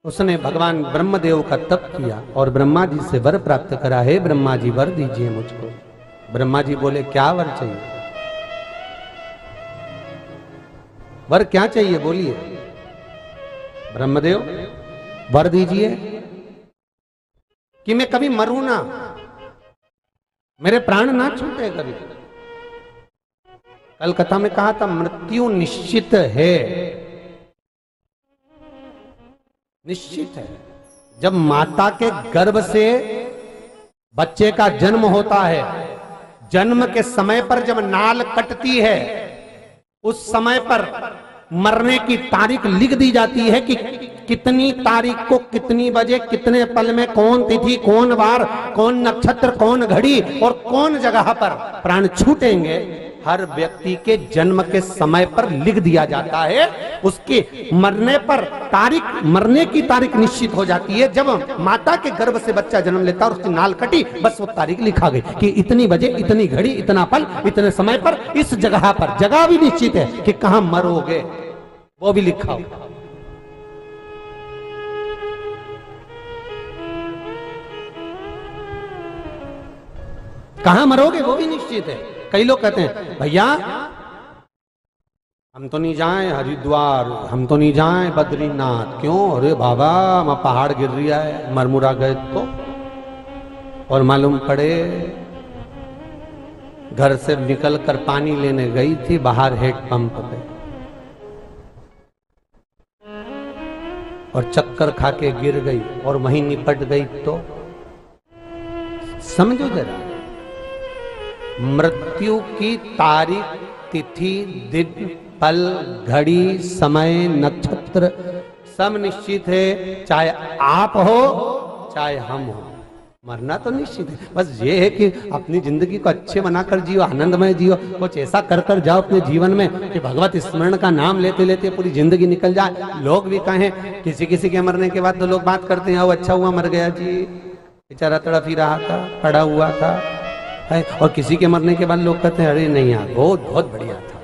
उसने भगवान ब्रह्मदेव का तप किया और ब्रह्मा जी से वर प्राप्त करा। हे ब्रह्मा जी, वर दीजिए मुझको। ब्रह्मा जी बोले क्या वर चाहिए? वर क्या चाहिए बोलिए? ब्रह्मदेव वर दीजिए कि मैं कभी मरूं ना, मेरे प्राण ना छूटे कभी। कल कथा में कहा था मृत्यु निश्चित है, निश्चित है। जब माता के गर्भ से बच्चे का जन्म होता है, जन्म के समय पर जब नाल कटती है, उस समय पर मरने की तारीख लिख दी जाती है कि कितनी तारीख को कितनी बजे कितने पल में कौन तिथि कौन वार कौन नक्षत्र कौन घड़ी और कौन जगह पर प्राण छूटेंगे। हर व्यक्ति के जन्म के समय पर लिख दिया जाता है। उसके मरने पर तारीख, मरने की तारीख निश्चित हो जाती है। जब माता के गर्भ से बच्चा जन्म लेता है और उसकी नाल कटी, बस वो तारीख लिखा गई कि इतनी बजे इतनी घड़ी इतना पल इतने समय पर इस जगह पर। जगह भी निश्चित है कि कहां मरोगे, वो भी लिखा हो। कहां मरोगे वो भी निश्चित है। कई लोग कहते हैं भैया हम तो नहीं जाएं हरिद्वार, हम तो नहीं जाएं बद्रीनाथ। क्यों? अरे बाबा वहां पहाड़ गिर रहा है, मरमुरा गए तो। और मालूम पड़े घर से निकल कर पानी लेने गई थी बाहर हेड पंप पे, और चक्कर खा के गिर गई और वहीं निपट गई तो समझो जरा, मृत्यु की तारीख तिथि दिन पल घड़ी समय नक्षत्र सब निश्चित है। चाहे आप हो चाहे हम हो, मरना तो निश्चित है। बस ये है कि अपनी जिंदगी को अच्छे बनाकर जियो, आनंदमय जियो, कुछ ऐसा कर कर जाओ अपने जीवन में कि भगवत स्मरण का नाम लेते लेते पूरी जिंदगी निकल जाए। लोग भी कहें, किसी किसी के मरने के बाद तो लोग बात करते हैं, वो अच्छा हुआ मर गया जी, बेचारा तड़प ही रहा था, पड़ा हुआ था है। और किसी के मरने के बाद लोग कहते हैं अरे नहीं यार बहुत बहुत बढ़िया था,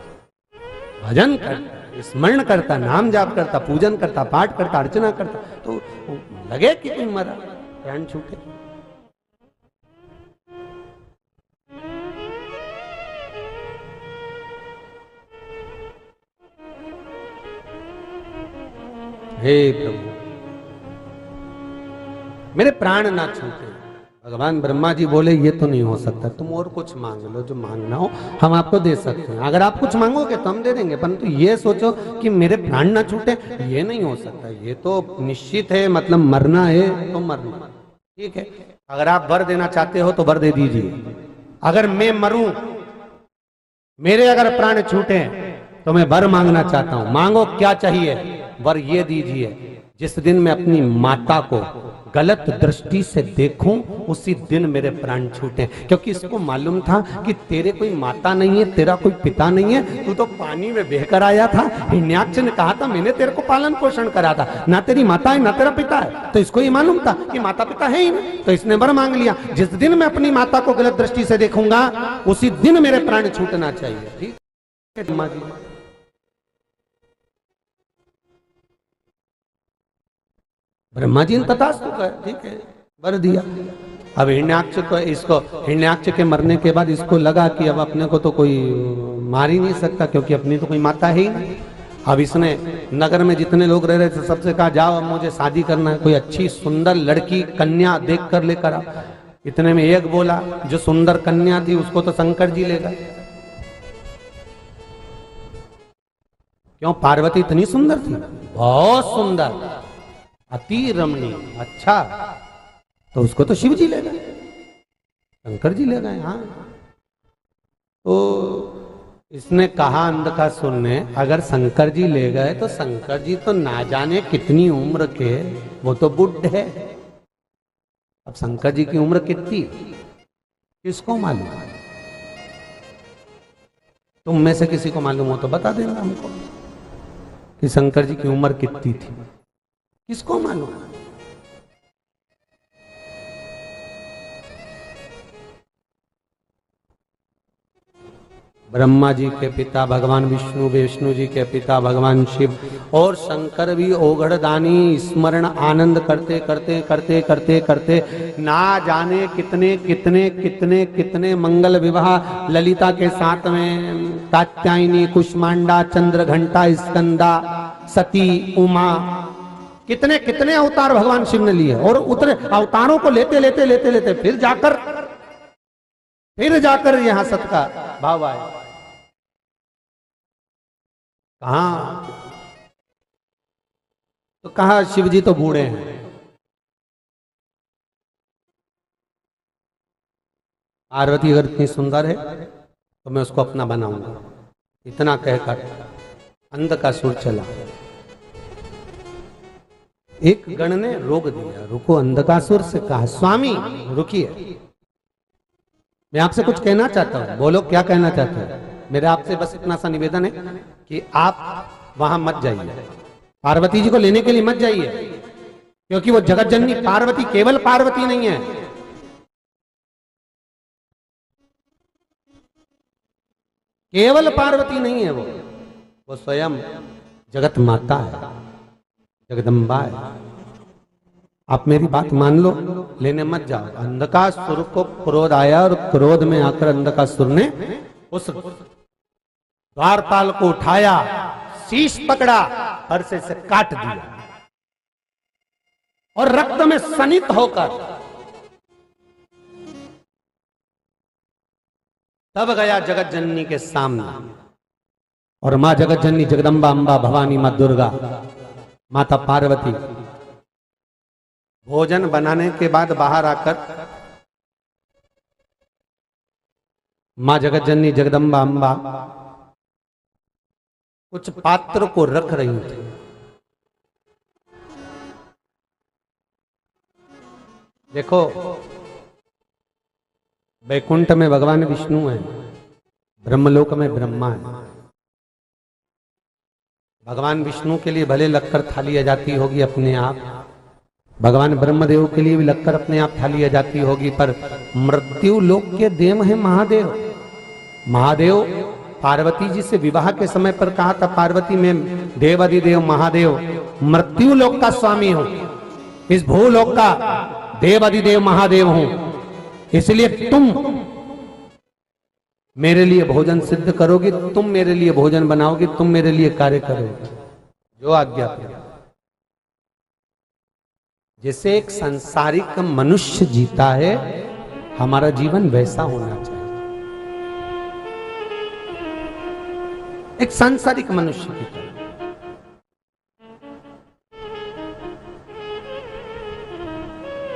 भजन करता, स्मरण करता, नाम जाप करता, पूजन करता, पाठ करता, अर्चना करता, तो लगे कि कोई मरा, प्राण छूटे। हे प्रभु मेरे प्राण ना छूटे। भगवान ब्रह्मा जी बोले ये तो नहीं हो सकता, तुम और कुछ मांग लो, जो मांगना हो हम आपको दे सकते हैं। अगर आप कुछ मांगोगे तो हम दे देंगे, परंतु ये सोचो कि मेरे प्राण ना छूटे, ये नहीं हो सकता। ये तो निश्चित है, मतलब मरना है तो मरना। ठीक है, अगर आप वर देना चाहते हो तो वर दे दीजिए। अगर मैं मरूं, मेरे अगर प्राण छूटे तो मैं वर मांगना चाहता हूं। मांगो क्या चाहिए? वर ये दीजिए, जिस दिन मैं अपनी माता को गलत दृष्टि से देखूं उसी दिन मेरे प्राण छूटे। क्योंकि इसको मालूम था कि तेरे कोई माता नहीं है, तेरा कोई पिता नहीं है, तू तो पानी में बहकर आया था। हिरण्याक्ष ने कहा था मैंने तेरे को पालन पोषण करा था, ना तेरी माता है ना तेरा पिता है। तो इसको ये मालूम था कि माता पिता है ही नहीं, तो इसने वर मांग लिया, जिस दिन मैं अपनी माता को गलत दृष्टि से देखूंगा उसी दिन मेरे प्राण छूटना चाहिए। ठीक है ब्रह्मा जी, ब्रह्मा जी ने तथास्तु कहा, ठीक है वर दिया। अब हिरण्याक्ष को, इसको हिरण्याक्ष के मरने के बाद इसको लगा कि अब अपने को तो कोई मार ही नहीं सकता, क्योंकि अपनी तो कोई माता है ही नहीं। अब इसने नगर में जितने लोग रह रहे थे सबसे कहा जाओ अब मुझे शादी करना है, कोई अच्छी सुंदर लड़की कन्या देख कर लेकर आओ। इतने में एक बोला, जो सुंदर कन्या थी उसको तो शंकर जी ले गए। क्यों? पार्वती इतनी सुंदर थी, बहुत सुंदर, अति रमणीय। अच्छा, तो उसको तो शिव जी ले गए, शंकर जी ले गए। हाँ, तो इसने कहा अंधका सुनने, अगर शंकर जी ले गए तो शंकर जी तो ना जाने कितनी उम्र के, वो तो बुढ़ है। अब शंकर जी की उम्र कितनी किसको मालूम? तुम में से किसी को मालूम हो तो बता देना हमको कि शंकर जी की उम्र कितनी थी, किसको मालूम? ब्रह्मा जी के पिता भगवान विष्णु, विष्णु जी के पिता भगवान शिव, और शंकर भी ओघड़दानी स्मरण आनंद करते करते करते करते करते ना जाने कितने कितने कितने कितने मंगल विवाह ललिता के साथ में, कात्यायनी, कुष्मांडा, चंद्र घंटा, स्कंदा, सती, उमा, कितने कितने अवतार भगवान शिव ने लिए। और उतने अवतारों को लेते लेते लेते लेते फिर जाकर यहां सत का भाव आया। कहा तो कहा शिव जी तो बूढ़े हैं, पार्वती अगर इतनी सुंदर है तो मैं उसको अपना बनाऊंगा। इतना कहकर अंधकासुर चला। एक गण ने रोक दिया, रुको। अंधकासुर से कहा, स्वामी रुकिए, मैं आपसे कुछ कहना चाहता हूं। बोलो, क्या कहना चाहते हैं? मेरा आपसे बस इतना सा निवेदन है कि आप वहां मत जाइए, पार्वती जी को लेने के लिए मत जाइए, क्योंकि वो जगत जननी पार्वती केवल पार्वती नहीं है, केवल पार्वती नहीं है, वो स्वयं जगत माता है, जगदम्बा है। आप मेरी बात मान लो, लेने मत जाओ। अंधकासुर को क्रोध आया और क्रोध में आकर अंधकासुर ने उस द्वारपाल को उठाया, शीश पकड़ा, फरसे से काट दिया और रक्त में सनित होकर तब गया जगत जननी के सामने। और मां जगत जननी, जगदम्बा, अंबा, भवानी, मां दुर्गा, माता पार्वती भोजन बनाने के बाद बाहर आकर मां जगत जननी, जगदम्बा, अंबा कुछ पात्र को रख रही थी। देखो, वैकुंठ में भगवान विष्णु है, ब्रह्मलोक में ब्रह्मा है। भगवान विष्णु के लिए भले लगकर थाली आ जाती होगी अपने आप, भगवान ब्रह्मदेव के लिए भी लगकर अपने आप थाली आ जाती होगी, पर मृत्यु लोक के देव है महादेव। महादेव पार्वती जी से विवाह के समय पर कहा था, पार्वती में देवाधिदेव महादेव मृत्यु लोक का स्वामी हूं, इस भूलोक का देवाधिदेव महादेव हूं, इसलिए तुम मेरे लिए भोजन सिद्ध करोगे, तुम मेरे लिए भोजन बनाओगे, तुम मेरे लिए कार्य करोगे, जो आज्ञा करो। जैसे एक सांसारिक मनुष्य जीता है, हमारा जीवन वैसा होना चाहिए। एक सांसारिक मनुष्य की तरह।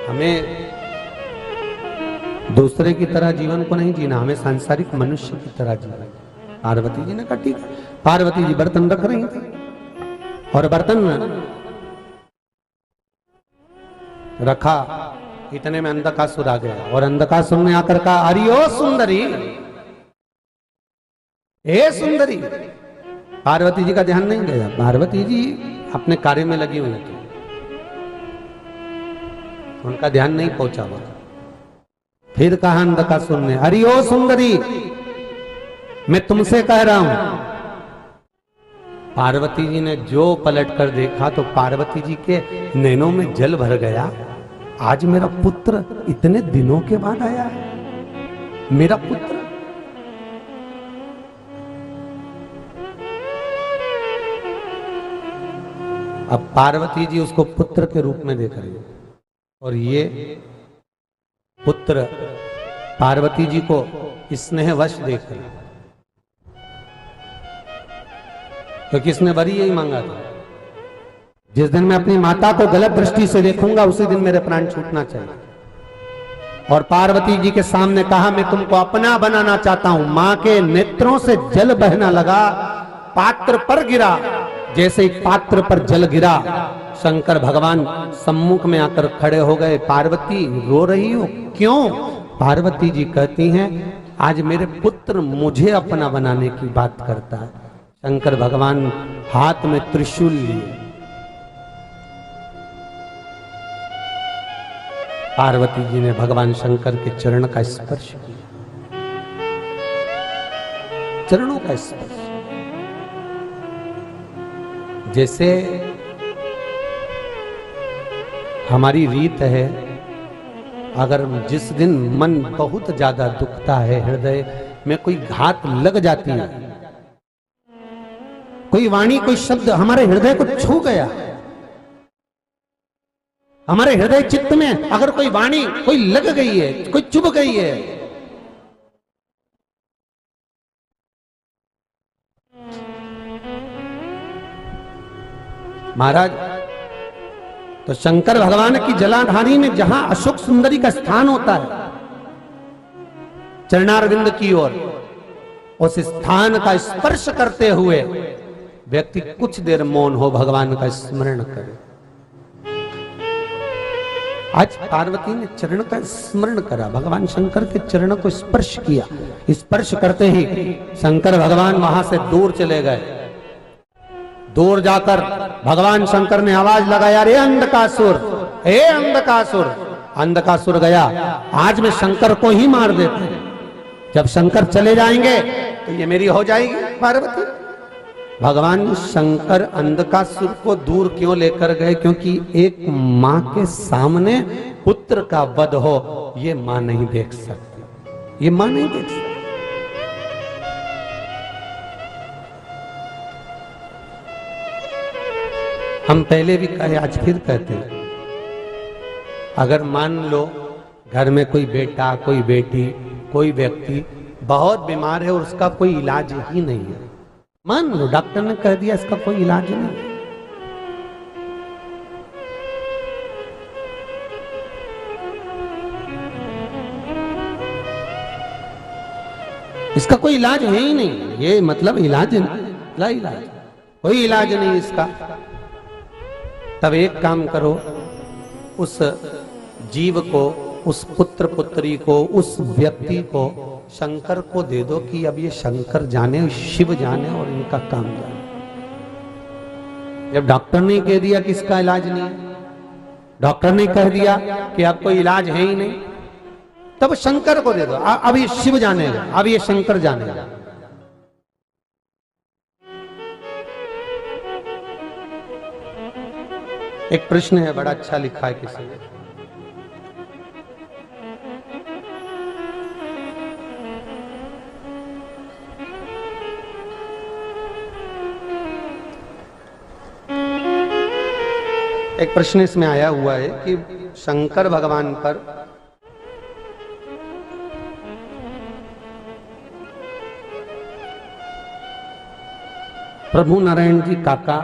हमें दूसरे की तरह जीवन को नहीं जीना, हमें सांसारिक मनुष्य की तरह जीना। पार्वती जी ने कहा ठीक है। पार्वती जी बर्तन रख रही थी और बर्तन रखा, इतने में अंधकासुर आ गया और अंधकासुर ने आकर कहा, अरे ओ सुंदरी, हे सुंदरी। पार्वती जी का ध्यान नहीं गया, पार्वती जी अपने कार्य में लगी हुई थी, उनका ध्यान नहीं पहुंचा वहां। फिर कहा अंधकासुर ने, अरे ओ सुंदरी, मैं तुमसे कह रहा हूं। पार्वती जी ने जो पलट कर देखा तो पार्वती जी के नैनों में जल भर गया। आज मेरा पुत्र इतने दिनों के बाद आया है, मेरा पुत्र। अब पार्वती जी उसको पुत्र के रूप में देख रही है और ये पुत्र पार्वती जी को स्नेहवश देख रही, क्योंकि इसने बड़ी यही मांगा था, जिस दिन मैं अपनी माता को गलत दृष्टि से देखूंगा उसी दिन मेरे प्राण छूटना चाहिए। और पार्वती जी के सामने कहा, मैं तुमको अपना बनाना चाहता हूं। मां के नेत्रों से जल बहना लगा, पात्र पर गिरा। जैसे ही पात्र पर जल गिरा, शंकर भगवान सम्मुख में आकर खड़े हो गए। पार्वती रो रही हो क्यों? पार्वती जी कहती हैं, आज मेरे पुत्र मुझे अपना बनाने की बात करता है। शंकर भगवान हाथ में त्रिशूल लिए पार्वती जी ने भगवान शंकर के चरण का स्पर्श किया। चरणों का स्पर्श। जैसे हमारी रीत है, अगर जिस दिन मन बहुत ज्यादा दुखता है, हृदय में कोई घात लग जाती है, कोई वाणी कोई शब्द हमारे हृदय को छू गया, हमारे हृदय चित्त में अगर कोई वाणी कोई लग गई है, कोई चुभ गई है, महाराज, तो शंकर भगवान की जलाधारी में जहां अशोक सुंदरी का स्थान होता है चरणारविंद की ओर, उस स्थान का स्पर्श करते हुए व्यक्ति कुछ देर मौन हो, भगवान का स्मरण करे। आज पार्वती ने चरण का स्मरण करा, भगवान शंकर के चरण को स्पर्श किया। स्पर्श करते ही शंकर भगवान वहां से दूर चले गए। दूर जाकर भगवान शंकर ने आवाज लगाया, रे अंधकासुर, हे अंधकासुर। अंधकासुर गया, आज मैं शंकर को ही मार देते हैं। जब शंकर चले जाएंगे तो ये मेरी हो जाएगी पार्वती। भगवान शंकर अंधकासुर को दूर क्यों लेकर गए? क्योंकि एक मां के सामने पुत्र का वध हो, ये मां नहीं देख सकती, ये मां नहीं देख सकती। हम पहले भी कहे, आज फिर कहते हैं, अगर मान लो घर में कोई बेटा, कोई बेटी, कोई व्यक्ति बहुत बीमार है और उसका कोई इलाज ही नहीं है, मान लो डॉक्टर ने कह दिया इसका कोई इलाज नहीं, इसका कोई इलाज है ही नहीं, ये मतलब इलाज नहीं, इलाज कोई इलाज नहीं इसका। तब एक काम करो, उस जीव को, उस पुत्र पुत्री को, उस व्यक्ति को शंकर को दे दो कि अब ये शंकर जाने, शिव जाने और इनका काम जाने। जब डॉक्टर ने कह दिया कि इसका इलाज नहीं, डॉक्टर ने कह दिया कि अब कोई इलाज है ही नहीं, तब शंकर को दे दो। अब ये शिव जानेगा, अब ये शंकर जानेगा। एक प्रश्न है, बड़ा अच्छा लिखा है किसी ने। एक प्रश्न इसमें आया हुआ है कि शंकर भगवान पर प्रभु नारायण जी काका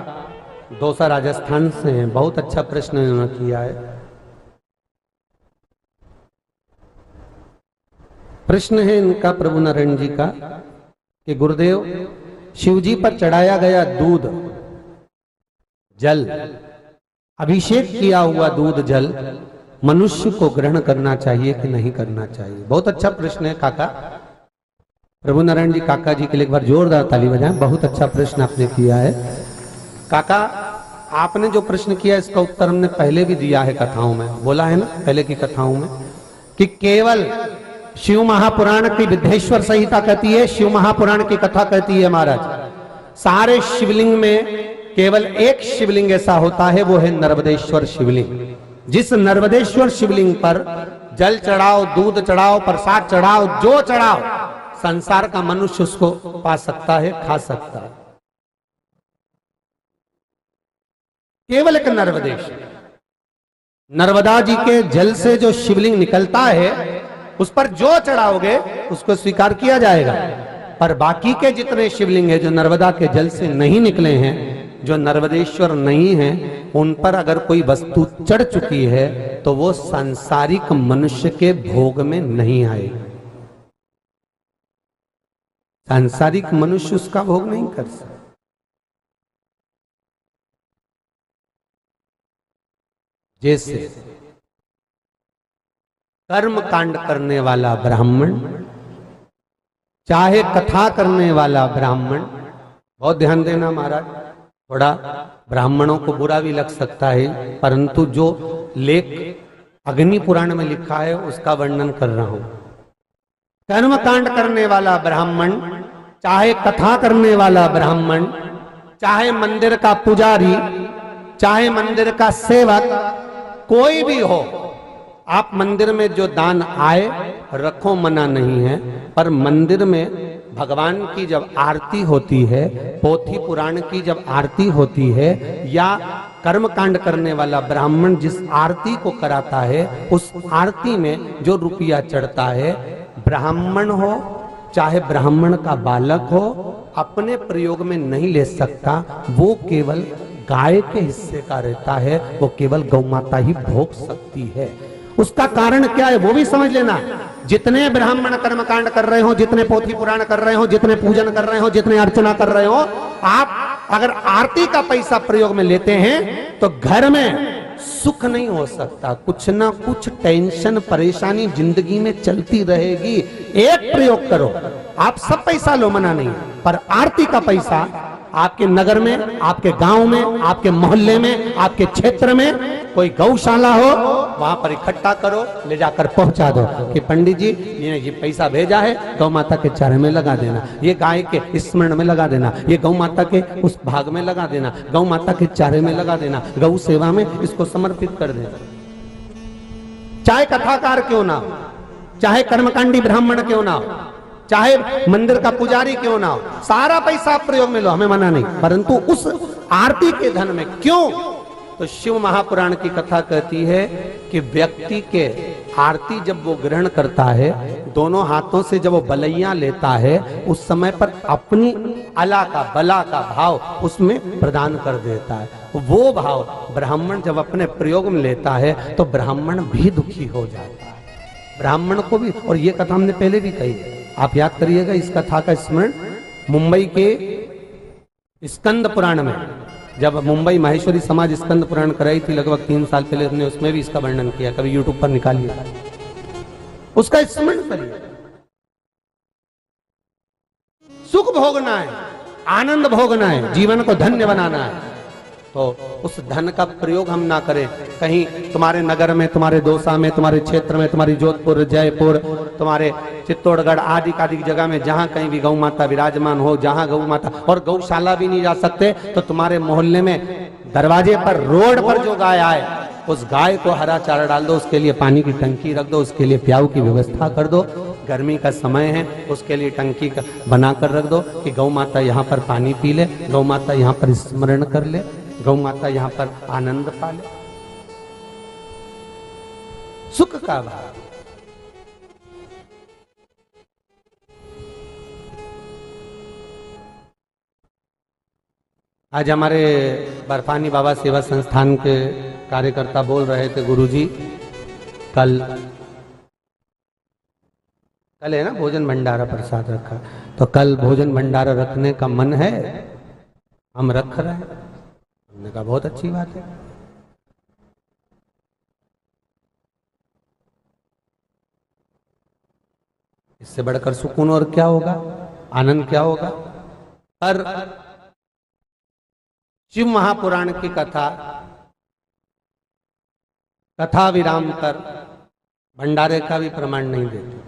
दौसा राजस्थान से हैं, बहुत अच्छा प्रश्न इन्होंने किया है। प्रश्न है इनका प्रभु नारायण जी का कि गुरुदेव, शिव जी पर चढ़ाया गया दूध जल, अभिषेक किया हुआ दूध जल मनुष्य को ग्रहण करना चाहिए कि नहीं करना चाहिए? बहुत अच्छा प्रश्न है काका। प्रभु नारायण जी काका जी के लिए एक बार जोरदार ताली बजाएं, बहुत अच्छा प्रश्न आपने किया है। काका, आपने जो प्रश्न किया इसका उत्तर हमने पहले भी दिया है कथाओं में, बोला है ना पहले की कथाओं में कि केवल शिव महापुराण की विद्धेश्वर संहिता कहती है, शिव महापुराण की कथा कहती है महाराज, सारे शिवलिंग में केवल एक शिवलिंग ऐसा होता है, वो है नर्मदेश्वर शिवलिंग। जिस नर्मदेश्वर शिवलिंग पर जल चढ़ाओ, दूध चढ़ाओ, प्रसाद चढ़ाओ, जो चढ़ाओ, संसार का मनुष्य उसको पा सकता है, खा सकता है। केवल एक नर्मदेश, नर्मदा जी के जल से जो शिवलिंग निकलता है उस पर जो चढ़ाओगे उसको स्वीकार किया जाएगा। पर बाकी के जितने शिवलिंग है जो नर्मदा के जल से नहीं निकले हैं, जो नर्मदेश्वर नहीं है, उन पर अगर कोई वस्तु चढ़ चुकी है तो वो सांसारिक मनुष्य के भोग में नहीं आएगी। सांसारिक मनुष्य उसका भोग नहीं कर सकता। जैसे कर्म कांड करने वाला ब्राह्मण, चाहे कथा करने वाला ब्राह्मण, बहुत ध्यान देना महाराज, थोड़ा ब्राह्मणों को बुरा भी लग सकता है, परंतु जो लेख अग्नि पुराण में लिखा है उसका वर्णन कर रहा हूं। कर्म कांड करने वाला ब्राह्मण, चाहे कथा करने वाला ब्राह्मण, चाहे मंदिर का पुजारी, चाहे मंदिर का सेवक, कोई भी हो, आप मंदिर में जो दान आए रखो, मना नहीं है। पर मंदिर में भगवान की जब आरती होती है, पोथी पुराण की जब आरती होती है, या कर्मकांड करने वाला ब्राह्मण जिस आरती को कराता है, उस आरती में जो रुपया चढ़ता है, ब्राह्मण हो चाहे ब्राह्मण का बालक हो, अपने प्रयोग में नहीं ले सकता। वो केवल गाय के हिस्से का रहता है, वो केवल गौ माता ही भोग सकती है। उसका कारण क्या है वो भी समझ लेना। जितने ब्राह्मण कर्मकांड कर रहे हो, जितने पोथी पुराण कर रहे हो, जितने पूजन कर रहे हो, जितने अर्चना कर रहे हो, आप अगर आरती का पैसा प्रयोग में लेते हैं तो घर में सुख नहीं हो सकता। कुछ ना कुछ टेंशन परेशानी जिंदगी में चलती रहेगी। एक प्रयोग करो, आप सब पैसा लो, मना नहीं, पर आरती का पैसा आपके नगर में, आपके गांव में, आपके मोहल्ले में, आपके क्षेत्र में कोई गौशाला हो, वहां पर इकट्ठा करो, ले जाकर पहुंचा दो कि पंडित जी ये पैसा भेजा है, गौ माता के चारे में लगा देना, ये गाय के स्मरण में लगा देना, ये गौ माता के उस भाग में लगा देना, गौ माता के चारे में लगा देना, गौ सेवा में इसको समर्पित कर देना। चाहे कथाकार क्यों ना हो, चाहे कर्मकांडी ब्राह्मण क्यों ना हो, चाहे मंदिर का पुजारी क्यों ना हो, सारा पैसा आप प्रयोग में लो, हमें मना नहीं। परंतु उस आरती के धन में क्यों? तो शिव महापुराण की कथा कहती है कि व्यक्ति के आरती जब वो ग्रहण करता है, दोनों हाथों से जब वो बलैया लेता है, उस समय पर अपनी अला का बला का भाव उसमें प्रदान कर देता है। वो भाव ब्राह्मण जब अपने प्रयोग में लेता है तो ब्राह्मण भी दुखी हो जाता है, ब्राह्मण को भी। और ये कथा हमने पहले भी कही, आप याद करिएगा इस कथा का स्मरण। मुंबई के स्कंद पुराण में, जब मुंबई माहेश्वरी समाज स्कंद पुराण कराई थी लगभग 3 साल पहले, हमने उसमें भी इसका वर्णन किया, कभी यूट्यूब पर निकालिए, उसका स्मरण करिए। सुख भोगना है, आनंद भोगना है, जीवन को धन्य बनाना है, तो उस धन का प्रयोग हम ना करें। कहीं तुम्हारे नगर में, तुम्हारे दौसा में, तुम्हारे क्षेत्र में, तुम्हारी जोधपुर, जयपुर, तुम्हारे चित्तौड़गढ़ आदि आदि जगह में जहां कहीं भी गौ माता विराजमान हो, जहां गौ माता, और गौशाला भी नहीं जा सकते, तो तुम्हारे मोहल्ले में दरवाजे पर, रोड पर जो गाय आए, उस गाय को हरा चारा डाल दो, उसके लिए पानी की टंकी रख दो, उसके लिए प्याऊ की व्यवस्था कर दो। गर्मी का समय है, उसके लिए टंकी बना कर रख दो कि गौ माता यहाँ पर पानी पी ले, गौ माता यहाँ पर स्मरण कर ले, गौ माता यहाँ पर आनंद पाले, सुख का भाव। आज हमारे बर्फानी बाबा सेवा संस्थान के कार्यकर्ता बोल रहे थे, गुरुजी कल है ना भोजन भंडारा प्रसाद रखा, तो कल भोजन भंडारा रखने का मन है, हम रख रहे हैं। हमने कहा बहुत अच्छी बात है। इससे बढ़कर सुकून और क्या होगा, आनंद क्या होगा। पर शिव महापुराण की कथा विराम कर भंडारे का भी प्रमाण नहीं देते।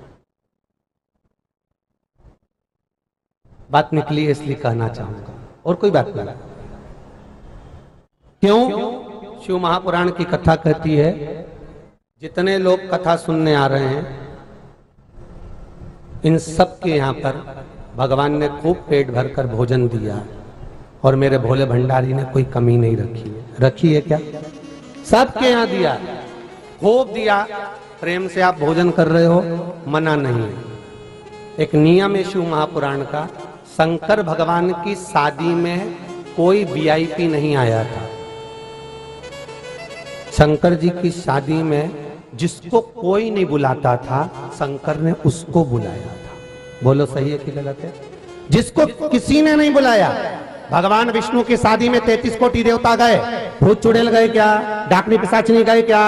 बात निकली इसलिए कहना चाहूंगा, और कोई बात नहीं। क्यों? शिव महापुराण की कथा कहती है, जितने लोग कथा सुनने आ रहे हैं, इन सब के यहाँ पर भगवान ने खूब पेट भरकर भोजन दिया, और मेरे भोले भंडारी ने कोई कमी नहीं रखी है। रखी है क्या? सबके यहाँ दिया, खूब दिया, प्रेम से आप भोजन कर रहे हो, मना नहीं है। एक नियम है शिव महापुराण का, शंकर भगवान की शादी में कोई वीआईपी नहीं आया था। शंकर जी की शादी में जिसको कोई नहीं बुलाता था, शंकर ने उसको बुलाया था। बोलो सही है कि गलत है? जिसको किसी ने नहीं बुलाया। भगवान विष्णु की शादी में 33 कोटि देवता गए, भूत चुड़ैल गए क्या? डाकनी पिशाचनी गए क्या?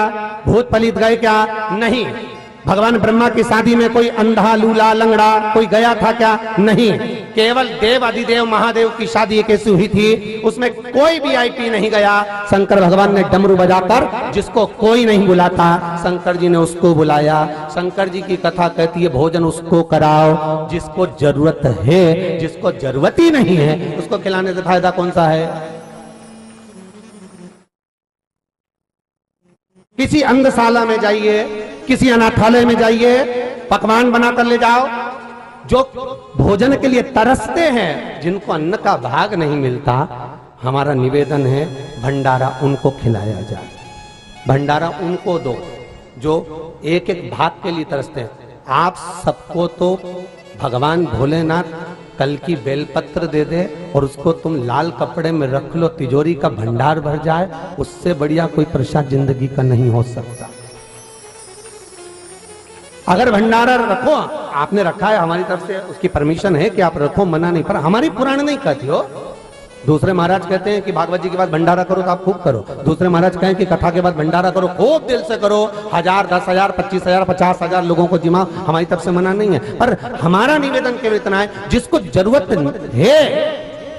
भूत पलित गए क्या? नहीं। भगवान ब्रह्मा की शादी में कोई अंधा, लूला, लंगड़ा कोई गया था क्या? नहीं। केवल देव अधिदेव महादेव की शादी कैसी हुई थी, उसमें कोई वीआईपी नहीं गया। शंकर भगवान ने डमरू बजाकर, जिसको कोई नहीं बुलाता, शंकर जी ने उसको बुलाया। शंकर जी की कथा कहती है भोजन उसको कराओ जिसको जरूरत है, जिसको जरूरत ही नहीं है उसको खिलाने से फायदा कौन सा है। किसी अंधशाला में जाइए, किसी अनाथालय में जाइए, पकवान बनाकर ले जाओ। जो भोजन के लिए तरसते हैं, जिनको अन्न का भाग नहीं मिलता, हमारा निवेदन है भंडारा उनको खिलाया जाए, भंडारा उनको दो जो एक एक भाग के लिए तरसते हैं। आप सबको तो भगवान भोलेनाथ कल की बेलपत्र दे दे और उसको तुम लाल कपड़े में रख लो, तिजोरी का भंडार भर जाए, उससे बढ़िया कोई प्रसाद जिंदगी का नहीं हो सकता। अगर भंडारा रखो, आपने रखा है, हमारी तरफ से उसकी परमिशन है कि आप रखो, मना नहीं, पर हमारी पुराण नहीं कहती हो। दूसरे महाराज कहते हैं कि भागवत जी के बाद भंडारा करो तो आप खूब करो, दूसरे महाराज कहें कि कथा के बाद भंडारा करो, खूब दिल से करो, 1000, 10,000, 25,000, 50,000 लोगों को जिमा, हमारी तरफ से मना नहीं है। पर हमारा निवेदन केवल इतना है, जिसको जरूरत है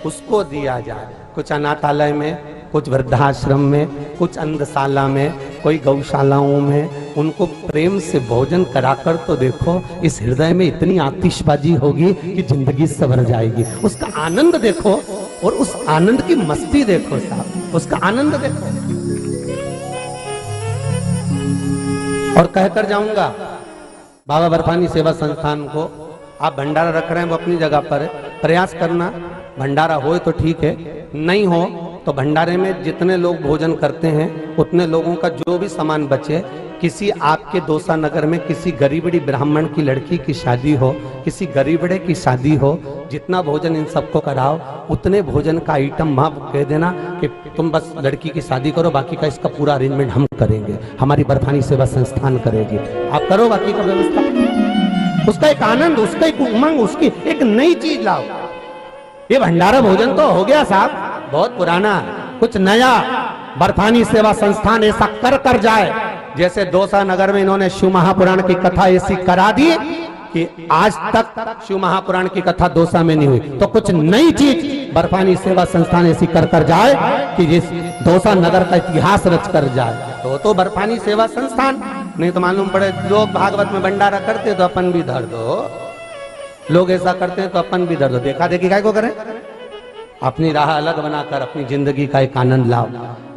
उसको दिया जाए। कुछ अनाथालय में, कुछ वृद्धाश्रम में, कुछ अंधशाला में, कोई गौशालाओं में, उनको प्रेम से भोजन कराकर तो देखो, इस हृदय में इतनी आतिशबाजी होगी कि जिंदगी सवर जाएगी। उसका आनंद देखो और उस आनंद की मस्ती देखो साहब, उसका आनंद देखो। और कहकर जाऊंगा बाबा बर्फानी सेवा संस्थान को, आप भंडारा रख रहे हैं वो अपनी जगह पर है, प्रयास करना भंडारा हो तो ठीक है, नहीं हो तो भंडारे में जितने लोग भोजन करते हैं उतने लोगों का जो भी सामान बचे, किसी आपके दौसा नगर में किसी गरीबड़ी ब्राह्मण की लड़की की शादी हो, किसी गरीबड़े की शादी हो, जितना भोजन इन सबको कराओ, उतने भोजन का आइटम वहां कह देना कि तुम बस लड़की की शादी करो, बाकी का इसका पूरा अरेंजमेंट हम करेंगे, हमारी बर्फानी सेवा संस्थान करेगी, आप करो बाकी का व्यवस्था। उसका एक आनंद, उसका एक उमंग, उसकी एक नई चीज लाओ। ये भंडारा भोजन तो हो गया साहब, बहुत पुराना, कुछ नया बर्फानी सेवा संस्थान ऐसा कर जाए। जैसे दौसा नगर में इन्होंने शिव महापुराण की कथा ऐसी करा दी कि आज तक शिव महापुराण की कथा दौसा में नहीं हुई, तो कुछ नई चीज बर्फानी सेवा संस्थान ऐसी कर जाए कि जिस दौसा नगर का इतिहास रच कर जाए, तो बर्फानी सेवा संस्थान। नहीं तो मालूम पड़े लोग भागवत में भंडारा करते तो अपन भी धर दो, लोग ऐसा करते हैं तो अपन भी धर दो, देखा देखी काय को करें। अपनी राह अलग बनाकर अपनी जिंदगी का एक आनंद लाओ।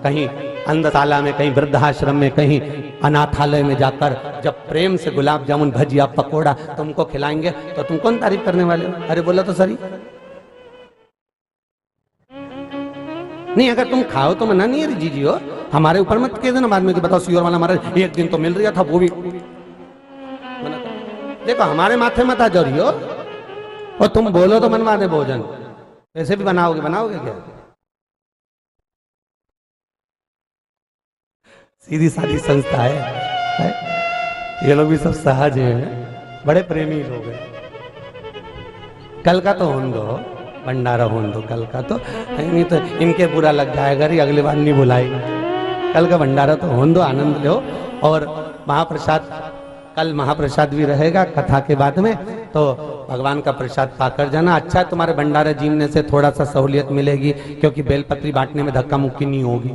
कहीं अंधशाला में, कहीं वृद्धाश्रम में, कहीं अनाथालय में जाकर जब प्रेम से गुलाब जामुन, भजिया, पकोड़ा तुमको खिलाएंगे तो तुम कौन तारीफ करने वाले हो? अरे बोला तो सही नहीं, अगर तुम खाओ तो मना नहीं है जीजी हो, हमारे ऊपर मत कह देना बाद में कि बताओ सियोर वाला हमारा एक दिन तो मिल रहा था, वो भी देखो हमारे माथे मत आ जरी हो, और तुम बोलो तो बनवा दे भोजन, ऐसे भी बनाओगे क्या? सीधी सादी संस्था है, ये लोग भी सब सहज हैं, बड़े प्रेमी लोग हैं। कल का तो होन दो, भंडारा होन दो कल का, तो नहीं तो इनके बुरा लग जाएगा, अगली बार नहीं बुलाएगा। कल का भंडारा तो होन दो, आनंद लो। और महाप्रसाद, कल महाप्रसाद भी रहेगा कथा के बाद में, तो भगवान का प्रसाद पाकर जाना। अच्छा है तुम्हारे भंडारे जीवने से थोड़ा सा सहूलियत मिलेगी, क्योंकि बेलपत्री बांटने में धक्का मुक्की नहीं होगी,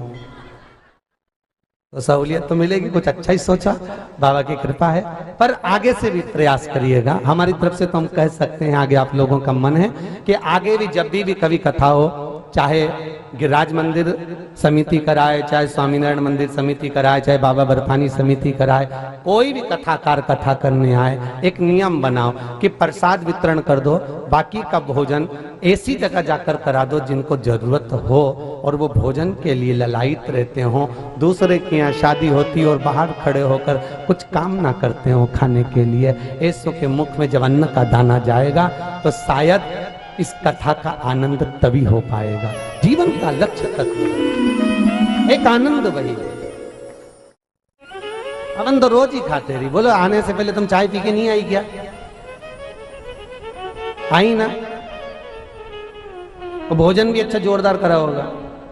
तो सहूलियत तो मिलेगी। कुछ अच्छा ही सोचा, बाबा की कृपा है। पर आगे से भी प्रयास करिएगा, हमारी तरफ से तो हम कह सकते हैं, आगे आप लोगों का मन है कि आगे भी जब भी कभी कथा हो, चाहे गिरिराज मंदिर समिति कराए, चाहे स्वामीनारायण मंदिर समिति कराए, चाहे बाबा बर्फानी समिति कराए, कोई भी कथाकार कथा करने आए, एक नियम बनाओ कि प्रसाद वितरण कर दो, बाकी का भोजन ऐसी जगह जाकर करा दो जिनको जरूरत हो और वो भोजन के लिए ललायित रहते हो। दूसरे के यहाँ शादी होती और बाहर खड़े होकर कुछ काम ना करते हो खाने के लिए, ऐसों के मुख में जब अन्न का दाना जाएगा तो शायद इस कथा का आनंद तभी हो पाएगा। जीवन का लक्ष्य तक एक आनंद वही है। अपन तो रोज ही खाते रही, बोलो आने से पहले तुम चाय पी के नहीं आई क्या? आई ना? तो भोजन भी अच्छा जोरदार करा होगा,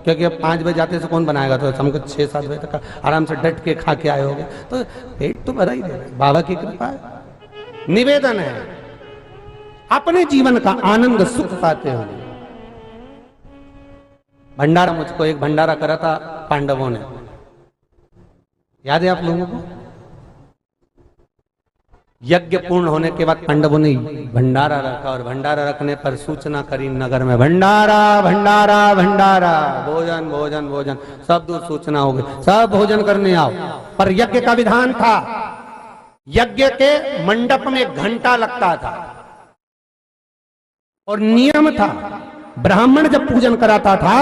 क्योंकि अब 5 बजे जाते से कौन बनाएगा, तो हमको 6-7 बजे तक आराम से डट के खा के आए होगे, तो पेट तो भरा ही दे। बाबा की कृपा है, निवेदन है अपने जीवन का आनंद सुख पाते होंगे। भंडारा, मुझको एक भंडारा करा था पांडवों ने, याद है आप लोगों को? यज्ञ पूर्ण होने के बाद पांडवों ने भंडारा रखा और भंडारा रखने पर सूचना करी नगर में, भंडारा भंडारा भंडारा, भोजन भोजन भोजन, सब दूर सूचना हो गई, सब भोजन करने आओ। पर यज्ञ का विधान था, यज्ञ के मंडप में घंटा लगता था और नियम था, ब्राह्मण जब पूजन कराता था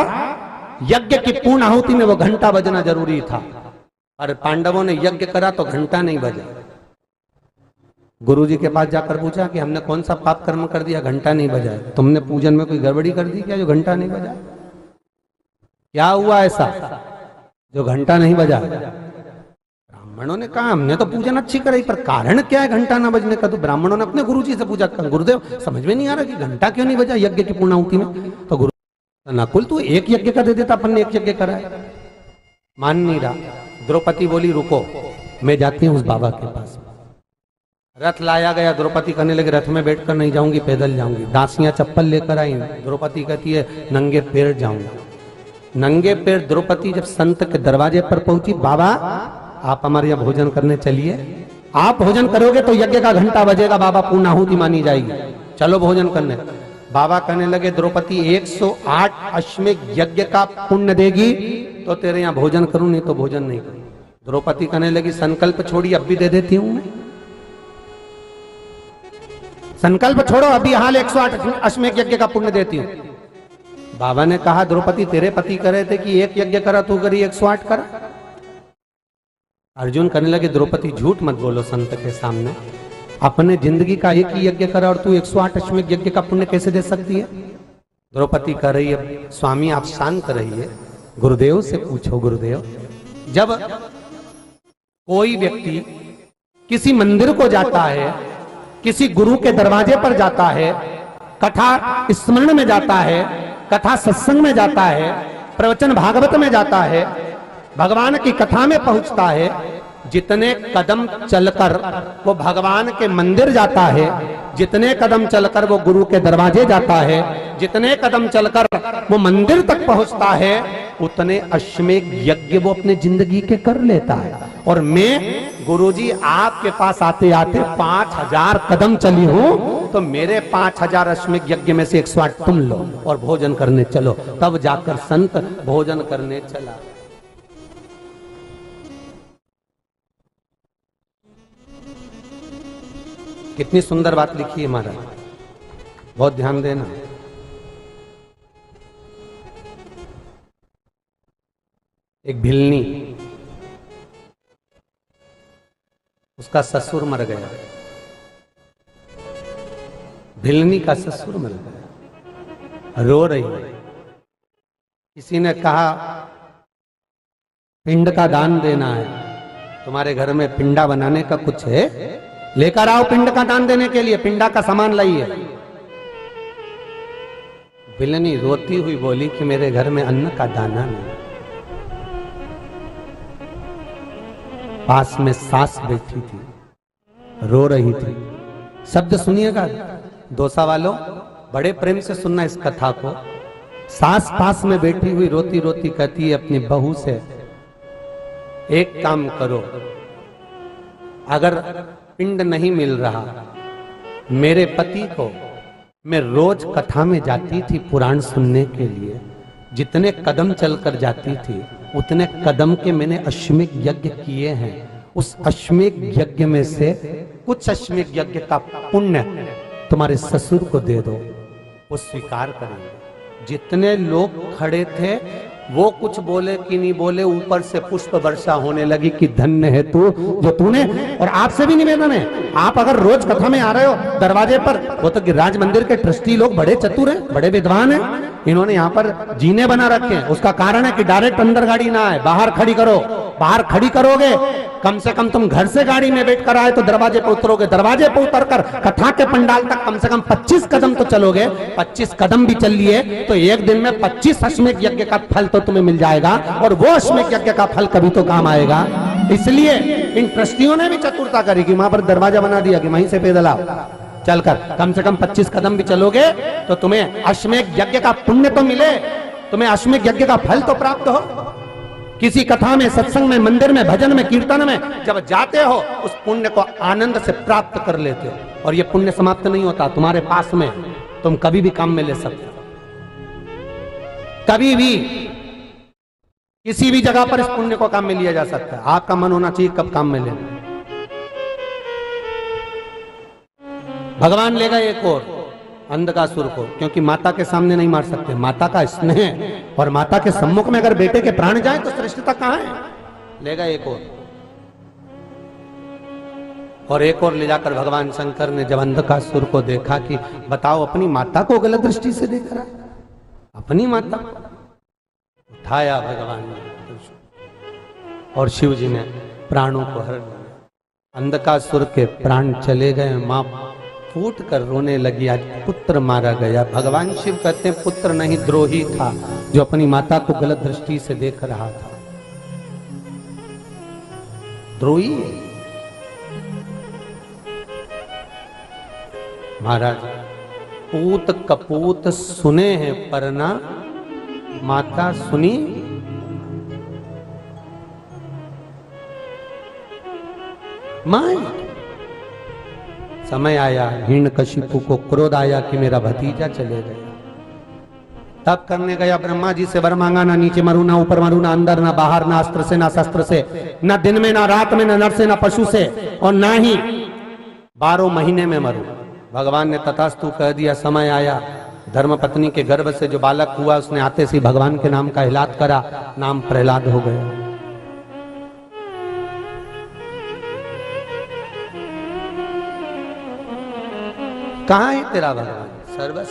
यज्ञ की पूर्ण आहुति में वो घंटा बजना जरूरी था। और पांडवों ने यज्ञ करा तो घंटा नहीं बजा। गुरुजी के पास जाकर पूछा कि हमने कौन सा पाप कर्म कर दिया, घंटा नहीं बजा? तुमने पूजन में कोई गड़बड़ी कर दी क्या जो घंटा नहीं बजा? क्या हुआ ऐसा जो घंटा नहीं बजा? ब्राह्मणों ने कहा हमने तो पूजन अच्छी कराई, पर कारण क्या है घंटा ना बजने का? तो ब्राह्मणों ने अपने गुरुजी से पूछा, गुरुदेव समझ में नहीं आ रहा कि घंटा क्यों नहीं बजा यज्ञ की पूर्णाहुति में? तो गुरु नकुल तू एक यज्ञ का दे देता, अपन ने एक यज्ञ करा है। मान नहीं रहा। द्रौपदी बोली रुको, मैं जाती हूँ उस बाबा के पास। रथ लाया गया, द्रौपदी कहने लगी रथ में बैठकर नहीं जाऊंगी, पैदल जाऊंगी। दासियां चप्पल लेकर आई, द्रौपदी कहती है नंगे पैर जाऊंगी। नंगे पैर द्रौपदी जब संत के दरवाजे पर पहुंची, बाबा आप हमारे यहाँ भोजन करने चलिए, आप भोजन करोगे तो यज्ञ का घंटा बजेगा, बाबा पूर्णाहुति मानी जाएगी, चलो भोजन करने। बाबा कहने लगे द्रौपदी 108 अश्वमेध यज्ञ का पुण्य देगी तो तेरे यहाँ भोजन करूं, नहीं तो भोजन नहीं करूं। द्रौपदी कहने लगी संकल्प छोड़ी, अब भी दे देती हूं मैं, संकल्प छोड़ो, अभी हाल 108 अश्वमेध यज्ञ का पुण्य देती हूं। बाबा ने कहा द्रौपदी तेरे पति कह रहे थे कि एक यज्ञ करा, तू करी 108 करा। अर्जुन कहने लगे द्रौपदी झूठ मत बोलो संत के सामने, अपने जिंदगी का एक ही यज्ञ करा और तू 108 अश्वमेध यज्ञ का पुण्य कैसे दे सकती है? द्रौपदी कह रही है स्वामी आप शांत रहिए, गुरुदेव से पूछो। गुरुदेव, जब कोई व्यक्ति किसी मंदिर को जाता है, किसी गुरु के दरवाजे पर जाता है, कथा स्मरण में जाता है, कथा सत्संग में जाता है, प्रवचन भागवत में जाता है, भगवान की कथा में पहुंचता है, जितने कदम चलकर वो भगवान के मंदिर जाता है, जितने कदम चलकर वो गुरु के दरवाजे जाता है, जितने कदम चलकर वो मंदिर तक पहुंचता है, उतने अश्वमेध यज्ञ वो अपने जिंदगी के कर लेता है। और मैं गुरुजी आपके पास आते आते 5000 कदम चली हूं, तो मेरे 5000 अश्वमेध यज्ञ में से 108 तुम लो और भोजन करने चलो। तब जाकर संत भोजन करने चला। कितनी सुंदर बात लिखी है महाराज, बहुत ध्यान देना। एक भिलनी, उसका ससुर मर गया, भिलनी का ससुर मर गया, रो रही है। किसी ने कहा पिंड का दान देना है, तुम्हारे घर में पिंडा बनाने का कुछ है, लेकर आओ पिंड का दान देने के लिए, पिंडा का सामान लाइए। भिलनी रोती हुई बोली कि मेरे घर में अन्न का दाना नहीं। पास में सास बैठी थी, रो रही थी। शब्द सुनिएगा दोसा वालों, बड़े प्रेम से सुनना इस कथा को। सास पास में बैठी हुई रोती रोती कहती है अपनी बहू से, एक काम करो, अगर पिंड नहीं मिल रहा, मेरे पति को मैं रोज कथा में जाती थी पुराण सुनने के लिए, जितने कदम चलकर जाती थी उतने कदम के मैंने अश्वमेध यज्ञ किए हैं, उस अश्वमेध यज्ञ में से कुछ अश्वमेध यज्ञ का पुण्य तुम्हारे ससुर को दे दो, वो स्वीकार करेंगे। जितने लोग खड़े थे वो कुछ बोले कि नहीं बोले, ऊपर से पुष्प वर्षा होने लगी कि धन्य है तू जो तूने। और आपसे भी निवेदन है, आप अगर रोज कथा में आ रहे हो दरवाजे पर, वो तो गिरिराज मंदिर के ट्रस्टी लोग बड़े चतुर हैं, बड़े विद्वान हैं, इन्होंने यहाँ पर जीने बना रखे हैं। उसका कारण है कि डायरेक्ट अंदर गाड़ी ना आए, बाहर खड़ी करो। बाहर खड़ी करोगे, कम से कम तुम घर से गाड़ी में बैठ कर आए तो दरवाजे पर उतरोगे, दरवाजे पर उतरकर कथा के पंडाल तक कम से कम 25 कदम तो चलोगे। 25 कदम भी चल लिए तो एक दिन में 25 अश्वमेध यज्ञ का फल तो तुम्हें मिल जाएगा, और वो अश्वमेध यज्ञ का फल कभी तो काम आएगा। इसलिए इन ट्रस्टियों ने भी चतुरता करी कि वहां पर दरवाजा बना दिया कि वहीं से पैदल आओ। चलकर कम से कम 25 कदम भी चलोगे तो तुम्हें अश्वमेध यज्ञ का पुण्य तो मिले, तुम्हें अश्वमेध यज्ञ का फल तो प्राप्त हो। किसी कथा में, सत्संग में, मंदिर में, भजन में, कीर्तन में जब जाते हो उस पुण्य को आनंद से प्राप्त कर लेते हो। और ये पुण्य समाप्त नहीं होता, तुम्हारे पास में, तुम कभी भी काम में ले सकते हो। कभी भी किसी भी जगह पर इस पुण्य को काम में लिया जा सकता है। आपका मन होना चाहिए कब काम में लेना। भगवान लेगा एक और अंधकासुर को, क्योंकि माता के सामने नहीं मार सकते, माता का स्नेह और माता के सम्मुख में अगर बेटे के प्राण जाए तो श्रेष्ठता कहां है। लेगा एक और एक और ले जाकर भगवान शंकर ने जब अंधकासुर को देखा कि बताओ अपनी माता को गलत दृष्टि से देख रहा, अपनी माता उठाया भगवान ने और शिव जी ने प्राणों को हर लिया। अंधकासुर के प्राण चले गए, मां फूट कर रोने लगी, आज पुत्र मारा गया। भगवान शिव कहते हैं पुत्र नहीं द्रोही था जो अपनी माता को गलत दृष्टि से देख रहा था। द्रोही महाराज, पूत कपूत सुने हैं पर ना माता सुनी। मां समय आया, हिरण्यकशिपु को क्रोध आया कि मेरा भतीजा चले गया। तब करने गया, ब्रह्मा जी से वर मांगा, ना नीचे मरू, ना ऊपर मरू, ना अंदर, ना बाहर, ना अस्त्र से, ना शस्त्र से, ना दिन में, ना रात में, ना नर से, ना पशु से, और ना ही 12 महीने में मरू। भगवान ने तथास्तु कह दिया। समय आया, धर्मपत्नी के गर्भ से जो बालक हुआ उसने आते से भगवान के नाम का हिलात करा, नाम प्रहलाद हो गया। कहां है तेरा भगवान? सर्वस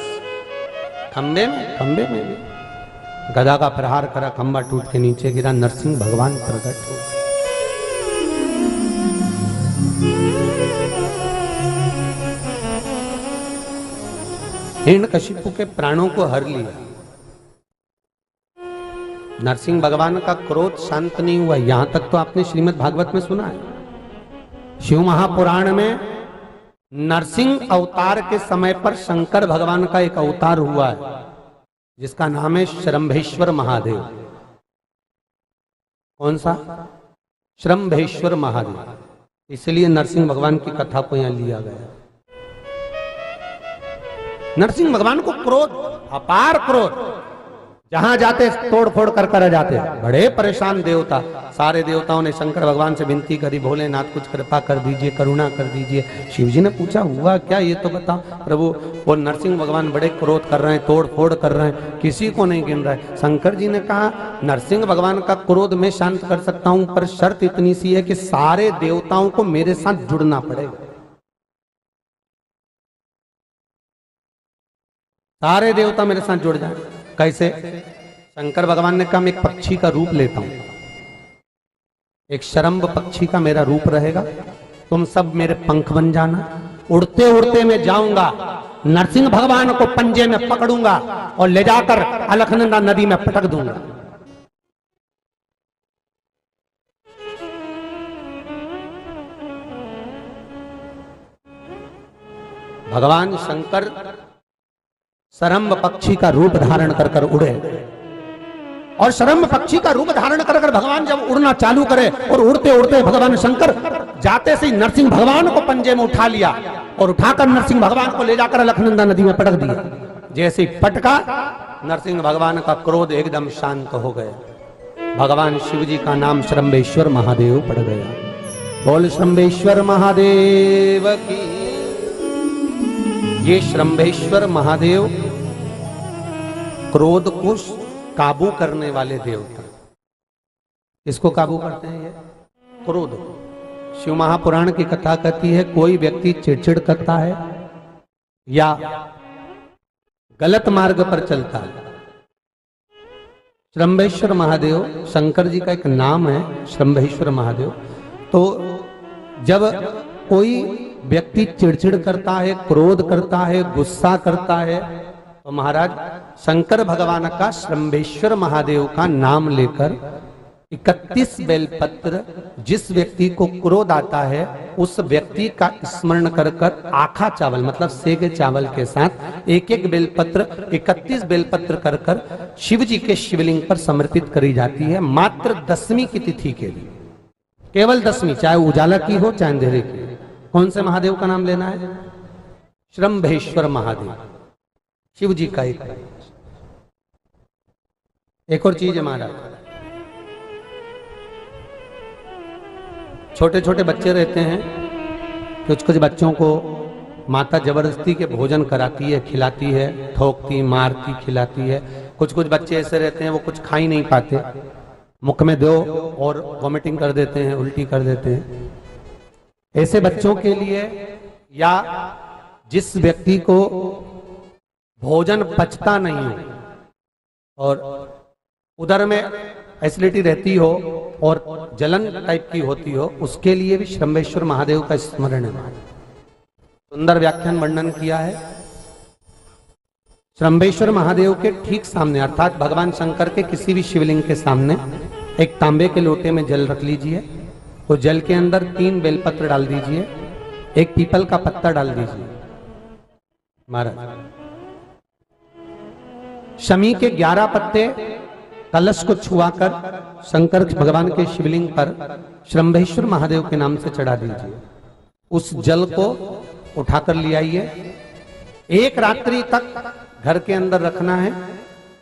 खंबे में भी गदा का प्रहार करा, खंबा टूट के नीचे गिरा, नरसिंह भगवान प्रकट हो। हिरण्यकशिपु के प्राणों को हर लिया। नरसिंह भगवान का क्रोध शांत नहीं हुआ। यहां तक तो आपने श्रीमद् भागवत में सुना है। शिव महापुराण में नरसिंह अवतार के समय पर शंकर भगवान का एक अवतार हुआ है जिसका नाम है श्रम्भेश्वर महादेव। कौन सा? श्रम्भेश्वर महादेव। इसलिए नरसिंह भगवान की कथा को यहां लिया गया। नरसिंह भगवान को क्रोध, अपार क्रोध, जहां जाते तोड़ फोड़ कर जाते। बड़े परेशान देवता, सारे देवताओं ने शंकर भगवान से विनती करी, भोलेनाथ कुछ कृपा कर दीजिए, करुणा कर दीजिए। शिव जी ने पूछा हुआ क्या ये तो बताओ। प्रभु वो नरसिंह भगवान बड़े क्रोध कर रहे हैं, तोड़ फोड़ कर रहे हैं, किसी को नहीं गिन रहा है। शंकर जी ने कहा नरसिंह भगवान का क्रोध मैं शांत कर सकता हूं, पर शर्त इतनी सी है कि सारे देवताओं को मेरे साथ जुड़ना पड़ेगा। सारे देवता मेरे साथ जुड़ जाए। कैसे? शंकर भगवान ने कहा मैं एक पक्षी का रूप लेता हूं, एक शरम्भ पक्षी का मेरा रूप रहेगा, तुम सब मेरे पंख बन जाना। उड़ते उड़ते मैं जाऊंगा, नरसिंह भगवान को पंजे में पकड़ूंगा और ले जाकर अलकनंदा नदी में पटक दूंगा। भगवान शंकर शरम्भ पक्षी का रूप धारण कर उड़े, और शरम्भ पक्षी का रूप धारण कर भगवान जब उड़ना चालू करे और उड़ते उड़ते भगवान शंकर जाते से नरसिंह भगवान को पंजे में उठा लिया और उठाकर नरसिंह भगवान को ले जाकर अलकनंदा नदी में पटक दिया। जैसे पटका, नरसिंह भगवान का क्रोध एकदम शांत हो गया। भगवान शिव जी का नाम श्रम्भेश्वर महादेव पड़ गया। बोल श्रम्भेश्वर महादेव की। ये श्रम्भेश्वर महादेव क्रोध को काबू करने वाले देवता। इसको काबू करते हैं? ये क्रोध। शिव महापुराण की कथा कहती है कोई व्यक्ति चिड़चिड़ करता है या गलत मार्ग पर चलता है, श्रम्भेश्वर महादेव शंकर जी का एक नाम है, श्रम्भेश्वर महादेव। तो जब कोई व्यक्ति चिड़चिड़ करता है, क्रोध करता है, गुस्सा करता है, तो महाराज शंकर भगवान का श्रम्भेश्वर महादेव का नाम लेकर 31 बेलपत्र जिस व्यक्ति को क्रोध आता है उस व्यक्ति का स्मरण कर कर आखा चावल मतलब सेगे चावल के साथ एक एक बेलपत्र 31 बेलपत्र कर कर शिव जी के शिवलिंग पर समर्पित करी जाती है, मात्र 10वीं की तिथि के लिए, केवल 10वीं, चाहे उजाला की हो चाहे अंधेरे की। कौन से महादेव का नाम लेना है? श्रम्भेश्वर महादेव, शिव जी का एक और चीज है महाराज, छोटे छोटे बच्चे रहते हैं, कुछ कुछ बच्चों को माता जबरदस्ती के भोजन कराती है, खिलाती है, ठोकती, मारती, खिलाती है। कुछ कुछ बच्चे ऐसे रहते हैं वो कुछ खा ही नहीं पाते, मुख में दो और वॉमिटिंग कर देते हैं, उल्टी कर देते हैं। ऐसे बच्चों के लिए या जिस व्यक्ति को भोजन पचता नहीं हो और उदर में एसिडिटी रहती हो और जलन टाइप की होती हो, उसके लिए भी श्रम्भेश्वर महादेव का स्मरण है। सुंदर व्याख्यान वर्णन किया है। श्रम्भेश्वर महादेव के ठीक सामने अर्थात भगवान शंकर के किसी भी शिवलिंग के सामने एक तांबे के लोटे में जल रख लीजिए, तो जल के अंदर 3 बेलपत्र डाल दीजिए, एक पीपल का पत्ता डाल दीजिए। महाराज शमी के 11 पत्ते कलश को छुआकर शंकर भगवान के शिवलिंग पर श्रम्भेश्वर महादेव के नाम से चढ़ा दीजिए। उस जल को उठाकर ले आइए, एक रात्रि तक घर के अंदर रखना है।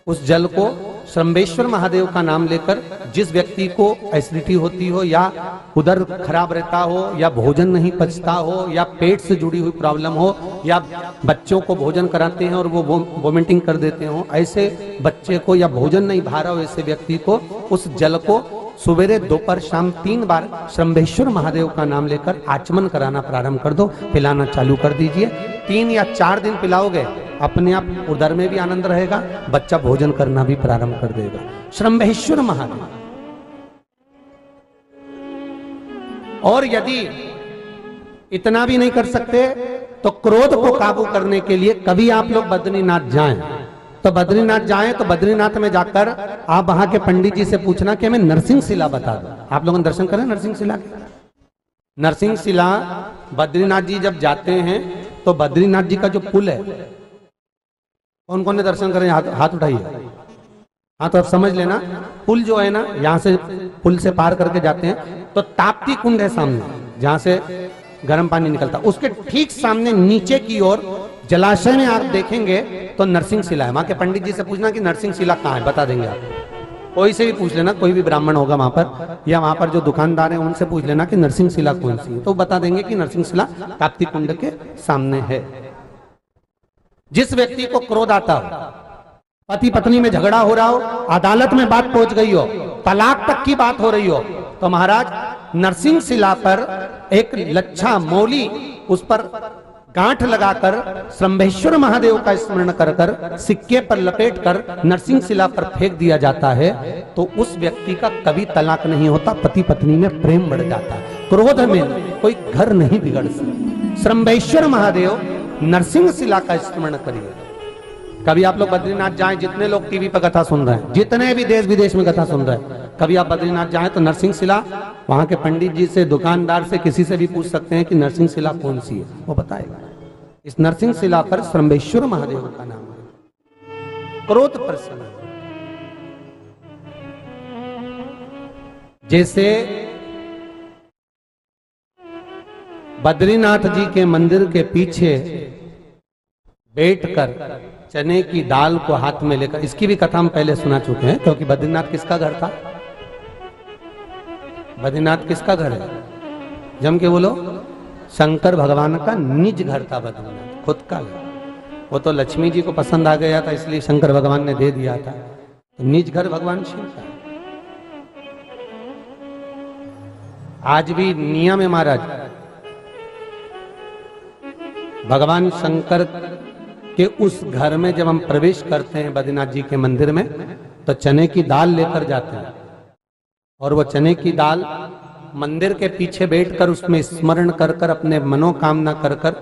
उस जल को श्रम्भेश्वर महादेव का नाम लेकर जिस व्यक्ति को एसिडिटी होती हो या उदर खराब रहता हो या भोजन नहीं पचता हो या पेट से जुड़ी हुई प्रॉब्लम हो या बच्चों को भोजन कराते हैं और वो वोमिटिंग कर देते हो, ऐसे बच्चे को या भोजन नहीं भा रहा हो ऐसे व्यक्ति को उस जल को सवेरे दोपहर शाम 3 बार श्रम्भेश्वर महादेव का नाम लेकर आचमन कराना प्रारंभ कर दो, पिलाना चालू कर दीजिए। 3 या 4 दिन पिलाओगे, अपने आप उदर में भी आनंद रहेगा, बच्चा भोजन करना भी प्रारंभ कर देगा। श्रम्भेश्वर महादेव। और यदि इतना भी नहीं कर सकते तो क्रोध को काबू करने के लिए कभी आप लोग बद्रीनाथ जाएं, तो बद्रीनाथ जाएं तो बद्रीनाथ में जाकर आप वहां के पंडित जी से पूछना कि हमें नरसिंह शिला बता दो। आप लोग दर्शन करें नरसिंह शिला के। नरसिंह शिला बद्रीनाथ जी जब जाते हैं तो बद्रीनाथ जी का जो पुल है, कौन कौन ने दर्शन करें? हाथ उठाइए। हाँ, तो आप समझ लेना, पुल जो है ना, यहाँ से पुल से पार करके जाते हैं तो ताप्ती कुंड है सामने, जहां से गर्म पानी निकलता, उसके ठीक सामने नीचे की ओर जलाशय में आप देखेंगे तो नरसिंह शिला है। वहां के पंडित जी से पूछना कि नरसिंह शिला कहाँ है, बता देंगे आप। कोई से भी पूछ लेना, कोई भी ब्राह्मण होगा वहां पर या वहां पर जो दुकानदार है उनसे पूछ लेना कि नरसिंह शिला कौन सी है, तो बता देंगे कि नरसिंह शिला ताप्ती कुंड के सामने है। जिस व्यक्ति को क्रोध आता हो, पति पत्नी में झगड़ा हो रहा हो, अदालत में बात पहुंच गई हो, तलाक तक की बात हो रही हो, तो महाराज नरसिंह शिला पर एक लच्छा मौली उस पर गांठ लगाकर श्रम्भेश्वर महादेव का स्मरण कर कर सिक्के पर लपेट कर नरसिंह शिला पर फेंक दिया जाता है, तो उस व्यक्ति का कभी तलाक नहीं होता, पति पत्नी में प्रेम बढ़ जाता है, क्रोध में कोई घर नहीं बिगड़ सकता। श्रम्भेश्वर महादेव नरसिंह शिला का स्मरण करिए। कभी आप लोग बद्रीनाथ जाएं, जितने लोग टीवी पर कथा सुन रहे हैं, जितने भी देश विदेश में कथा सुन रहे हैं, कभी आप बद्रीनाथ जाएं तो नरसिंह शिला वहां के पंडित जी से, दुकानदार से, किसी से भी पूछ सकते हैं कि नरसिंह शिला कौन सी है, वो बताएगा। इस नरसिंह शिला पर श्रम्भेश्वर महादेव का नाम है। क्रोध प्रसन्न, जैसे बद्रीनाथ जी के मंदिर के पीछे बैठकर चने की दाल को हाथ में लेकर, इसकी भी कथा हम पहले सुना चुके हैं, क्योंकि बद्रीनाथ किसका घर था? बद्रीनाथ किसका घर है? जम के बोलो। शंकर भगवान का निज घर था बद्रीनाथ, खुद का घर। वो तो लक्ष्मी जी को पसंद आ गया था, इसलिए शंकर भगवान ने दे दिया था, तो निज घर भगवान शिव का। आज भी नियम है महाराज, भगवान शंकर के उस घर में जब हम प्रवेश करते हैं बद्रीनाथ जी के मंदिर में, तो चने की दाल लेकर जाते हैं और वो चने की दाल मंदिर के पीछे बैठकर उसमें स्मरण कर कर अपने मनोकामना कर कर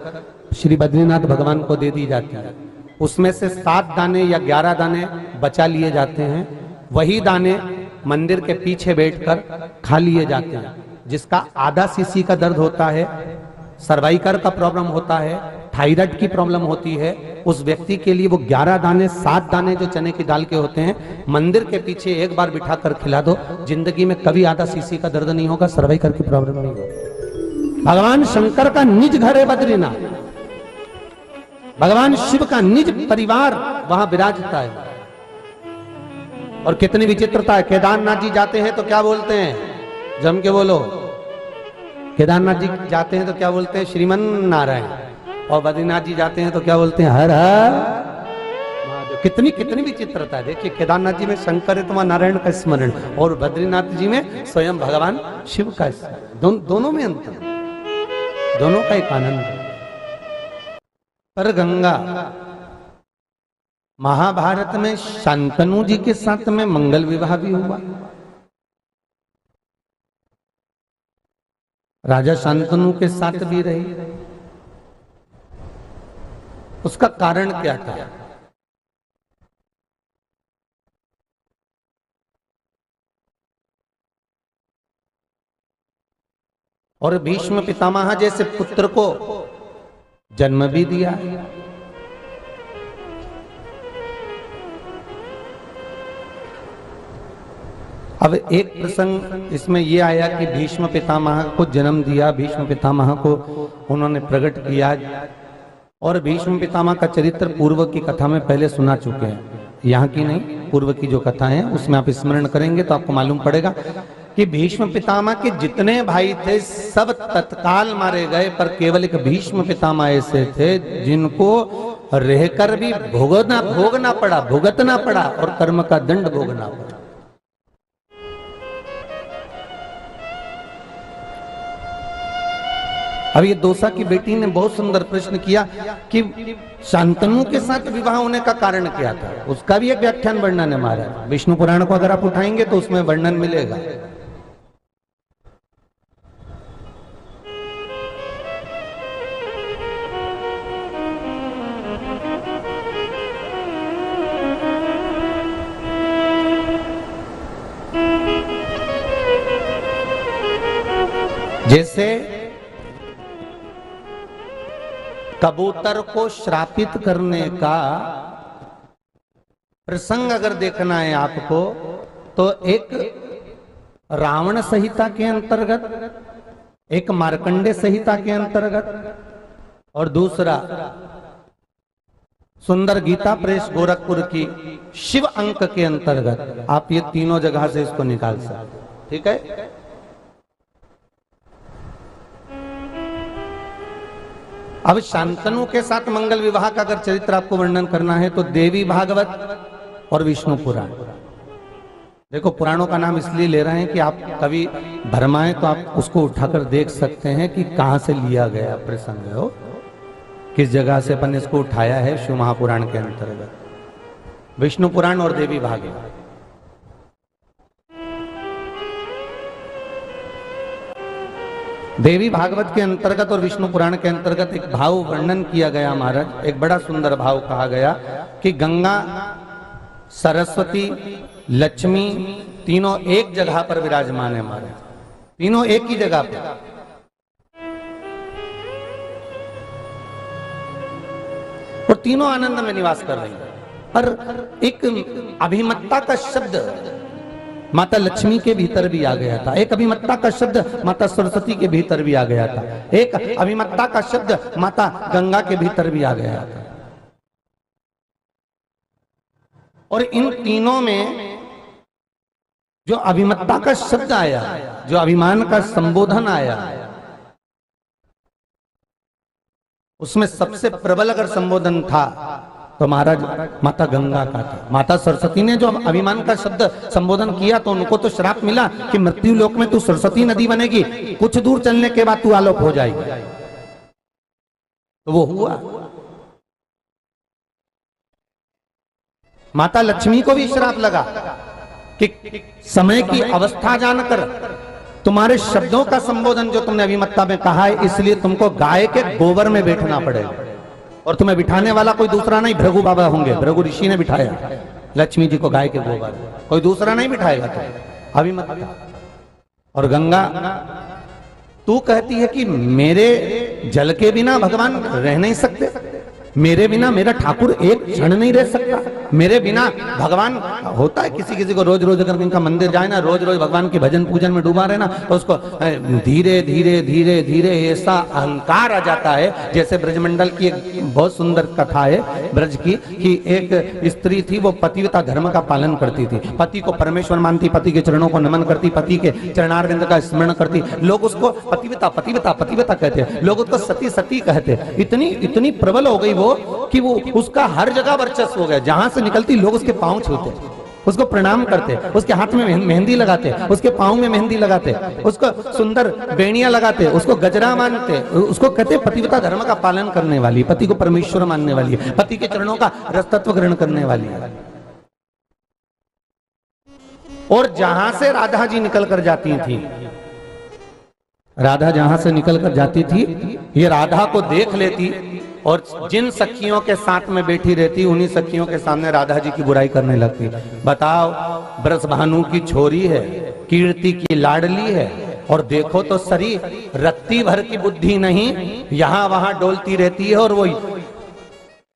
श्री बद्रीनाथ भगवान को दे दी जाती है। उसमें से 7 दाने या 11 दाने बचा लिए जाते हैं, वही दाने मंदिर के पीछे बैठकर खा लिए जाते हैं। जिसका आधा सीसी का दर्द होता है, सर्वाइकल का प्रॉब्लम होता है, थायराइड की प्रॉब्लम होती है, उस व्यक्ति के लिए वो 11 दाने 7 दाने जो चने की दाल के होते हैं, मंदिर के पीछे एक बार बिठा कर खिला दो, जिंदगी में कभी आधा सीसी का दर्द नहीं होगा, सर्वाइकल की प्रॉब्लम नहीं होगी। भगवान शंकर का निज घर है बद्रीनाथ, भगवान शिव का निज परिवार वहां विराजता है। और कितनी विचित्रता है, केदारनाथ जी जाते हैं तो क्या बोलते हैं, जम के बोलो, केदारनाथ जी जाते हैं तो क्या बोलते हैं, श्रीमन नारायण। और बद्रीनाथ जी जाते हैं तो क्या बोलते हैं, हर हर महादेव। कितनी कितनी विचित्रता है। देखिए केदारनाथ जी में शंकर है तो वहां नारायण का स्मरण, और बद्रीनाथ जी में स्वयं भगवान शिव का स्मरण। दोनों में अंतर, दोनों का एक आनंद है। पर गंगा, महाभारत में शांतनु जी के साथ में मंगल विवाह भी हुआ। राजा शांतनु के साथ भी रही। उसका कारण क्या था? और भीष्म पितामह जैसे पुत्र को जन्म भी दिया। अब एक प्रसंग इसमें यह आया कि भीष्म पितामह को जन्म दिया, भीष्म पितामह को उन्होंने प्रकट किया। और भीष्म पितामह का चरित्र पूर्व की कथा में पहले सुना चुके हैं, यहाँ की नहीं, पूर्व की जो कथा है उसमें आप स्मरण करेंगे तो आपको मालूम पड़ेगा कि भीष्म पितामह के जितने भाई थे सब तत्काल मारे गए, पर केवल एक भीष्म पितामह ऐसे थे जिनको रहकर भी भोगना पड़ा, भुगतना पड़ा और कर्म का दंड भोगना पड़ा। अब ये दोसा की बेटी ने बहुत सुंदर प्रश्न किया कि शांतनु के साथ विवाह होने का कारण क्या था। उसका भी एक व्याख्यान वर्णन है महाराज, विष्णु पुराण को अगर आप उठाएंगे तो उसमें वर्णन मिलेगा। जैसे कबूतर को श्रापित करने का प्रसंग अगर देखना है आपको, तो एक रावण संहिता के अंतर्गत, एक मार्कंडे संहिता के अंतर्गत, और दूसरा सुंदर गीता प्रेस गोरखपुर की शिव अंक के अंतर्गत, आप ये तीनों जगह से इसको निकाल सकते। ठीक है। अब शांतनु के साथ मंगल विवाह का अगर चरित्र आपको वर्णन करना है तो देवी भागवत और विष्णु पुराण। देखो पुराणों का नाम इसलिए ले रहे हैं कि आप कभी भरमाएं तो आप उसको उठाकर देख सकते हैं कि कहां से लिया गया प्रसंग हो, किस जगह से अपन इसको उठाया है। शिव महापुराण के अंतर्गत विष्णु पुराण और देवी भागवत। देवी भागवत के अंतर्गत और विष्णु पुराण के अंतर्गत एक भाव वर्णन किया गया महाराज, एक बड़ा सुंदर भाव कहा गया कि गंगा, सरस्वती, लक्ष्मी तीनों एक जगह पर विराजमान है महाराज, तीनों एक ही जगह पर। और तीनों आनंद में निवास कर रही है। पर एक अभिमत्ता का शब्द माता लक्ष्मी के भीतर भी आ गया था, एक अभिमत्ता का शब्द माता सरस्वती के भीतर भी आ गया था, एक अभिमत्ता का शब्द माता गंगा के भीतर भी आ गया था। और इन तीनों में जो अभिमत्ता का शब्द आया, जो अभिमान का संबोधन आया, उसमें सबसे प्रबल अगर संबोधन था तो महाराज माता गंगा का था। माता सरस्वती ने जो अभिमान का शब्द संबोधन किया तो उनको तो श्राप मिला कि मृत्यु लोक में तू सरस्वती नदी बनेगी, कुछ दूर चलने के बाद तू आलोक हो जाएगी। तो वो हुआ। माता लक्ष्मी को भी श्राप लगा कि समय की अवस्था जानकर तुम्हारे शब्दों का संबोधन जो तुमने अभिमत्ता में कहा है, इसलिए तुमको गाय के गोबर में बैठना पड़ेगा, और तुम्हें बिठाने वाला कोई दूसरा नहीं भृगु बाबा होंगे। भृगु ऋषि ने बिठाया लक्ष्मी जी को गाय के गोबर, कोई दूसरा नहीं बिठाएगा। तो अभी मत जा। और गंगा तू कहती है कि मेरे जल के बिना भगवान रह नहीं सकते, मेरे बिना मेरा ठाकुर एक क्षण नहीं रह सकता, मेरे बिना भगवान। होता है किसी किसी को रोज रोज अगर इनका मंदिर जाए ना, रोज रोज भगवान के भजन पूजन में डूबा रहे ना, तो उसको धीरे धीरे धीरे धीरे ऐसा अहंकार आ जाता है। जैसे ब्रजमंडल की एक बहुत सुंदर कथा है ब्रज की, कि एक स्त्री थी, वो पतिव्रता धर्म का पालन करती थी, पति को परमेश्वर मानती, पति के चरणों को नमन करती, पति के चरणारविंद का स्मरण करती। लोग उसको पतिव्रता पतिव्रता पतिव्रता कहते हैं, लोग उसको सती सती कहते हैं। इतनी इतनी प्रबल हो गई वो कि वो उसका हर जगह वर्चस्व हो गया। जहां से निकलती लोग उसके पांव छूते, उसको प्रणाम करते, उसके हाथ में मेहंदी लगाते, उसके पांव में मेहंदी लगाते, उसको सुंदर बेड़ियां लगाते, उसको गजरा मानते, उसको कहते पतिव्रता धर्म का पालन करने वाली, पति को परमेश्वर मानने वाली, पति के चरणों का रसतत्व ग्रहण करने वाली। और जहां से राधा जी निकल कर जाती थी, राधा जहां से निकल कर जाती थी, ये राधा को देख लेती और जिन सखियों के साथ में बैठी रहती, उन्हीं सखियों के सामने राधा जी की बुराई करने लगती। बताओ, ब्रजभानु की छोरी है, कीर्ति की लाडली है, और देखो तो सरी रत्ती भर की बुद्धि नहीं, यहां वहां डोलती रहती है, और वो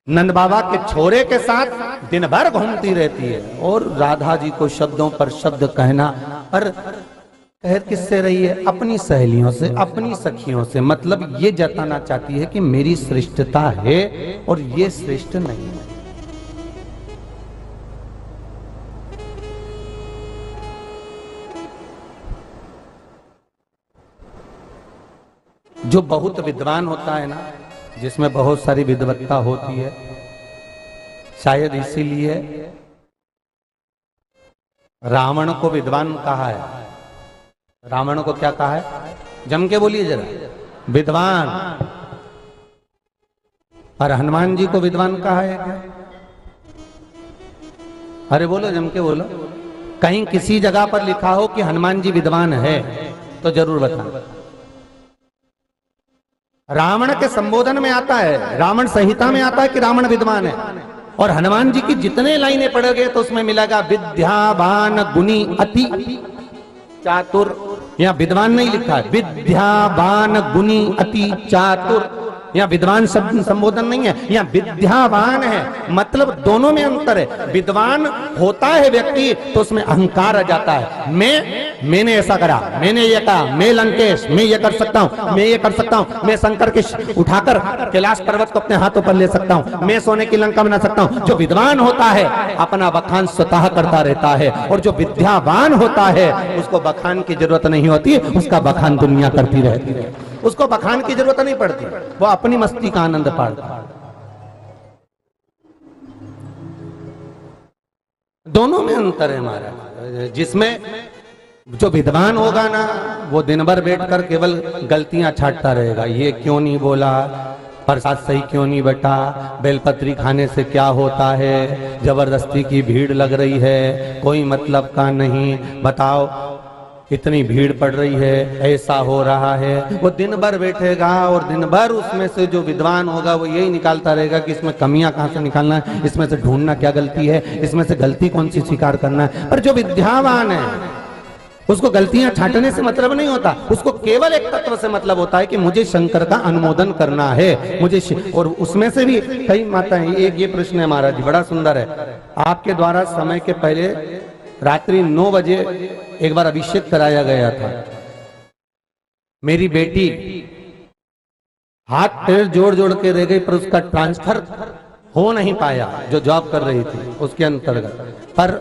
नंद बाबा के छोरे के साथ दिन भर घूमती रहती है। और राधा जी को शब्दों पर शब्द कहना, पर कह किससे रही है? अपनी सहेलियों से, अपनी सखियों से। मतलब ये जताना चाहती है कि मेरी श्रेष्ठता है और ये श्रेष्ठ नहीं है। जो बहुत विद्वान होता है ना, जिसमें बहुत सारी विद्वत्ता होती है, शायद इसीलिए रावण को विद्वान कहा है। रावण को क्या कहा है? जम के बोलिए जरा, विद्वान। और हनुमान जी को विद्वान कहा है क्या? अरे बोलो, जम के बोलो। कहीं किसी जगह पर लिखा हो कि हनुमान जी विद्वान है तो जरूर बताना। रावण के संबोधन में आता है, रावण संहिता में आता है कि रावण विद्वान है। और हनुमान जी की जितने लाइनें पढ़ोगे तो उसमें मिलेगा विद्यावान गुणी अति चातुर। यहाँ विद्वान नहीं लिखा है, विद्यावान गुणी अति चातुर। यहाँ विद्वान शब्द संबोधन नहीं है, यहाँ विद्यावान है। मतलब दोनों में अंतर है। विद्वान होता है व्यक्ति तो उसमें अहंकार आ जाता है। मैंने ऐसा करा, मैंने ये कहा, मैं लंकेश, मैं ये कर सकता हूँ, मैं ये कर सकता हूँ, मैं शंकर के उठाकर कैलाश पर्वत को अपने हाथों पर ले सकता हूँ, मैं सोने की लंका बना सकता हूँ। जो विद्वान होता है अपना बखान स्वतः करता रहता है, और जो विद्यावान होता है उसको बखान की जरूरत नहीं होती, उसका बखान दुनिया करती रहती है, उसको बखान की जरूरत नहीं पड़ती, वो अपनी मस्ती का आनंद पाता। दोनों में अंतर है हमारा। जिसमें जो विद्वान होगा ना, वो दिन भर बैठकर केवल गलतियां छांटता रहेगा। ये क्यों नहीं बोला, प्रसाद सही क्यों नहीं बटा, बेलपत्री खाने से क्या होता है, जबरदस्ती की भीड़ लग रही है, कोई मतलब का नहीं, बताओ इतनी भीड़ पड़ रही है, ऐसा हो रहा है। वो दिन भर बैठेगा और दिन भर उसमें से जो विद्वान होगा वो यही निकालता रहेगा कि इसमें कमियां कहां से निकालना है, इसमें से ढूंढना क्या गलती है, इसमें से गलती कौन सी स्वीकार करना है। पर जो विद्यावान है उसको गलतियां छांटने से मतलब नहीं होता, उसको केवल एक तत्व से मतलब होता है कि मुझे शंकर का अनुमोदन करना है, मुझे। और उसमें से भी कई माताएं, एक ये प्रश्न है महाराज जी, बड़ा सुंदर है। आपके द्वारा समय के पहले रात्रि 9 बजे एक बार अभिषेक कराया गया था। मेरी बेटी हाथ पैर जोड़ जोड़ के रह गई, पर उसका ट्रांसफर हो नहीं पाया जो जॉब कर रही थी उसके अंतर्गत। पर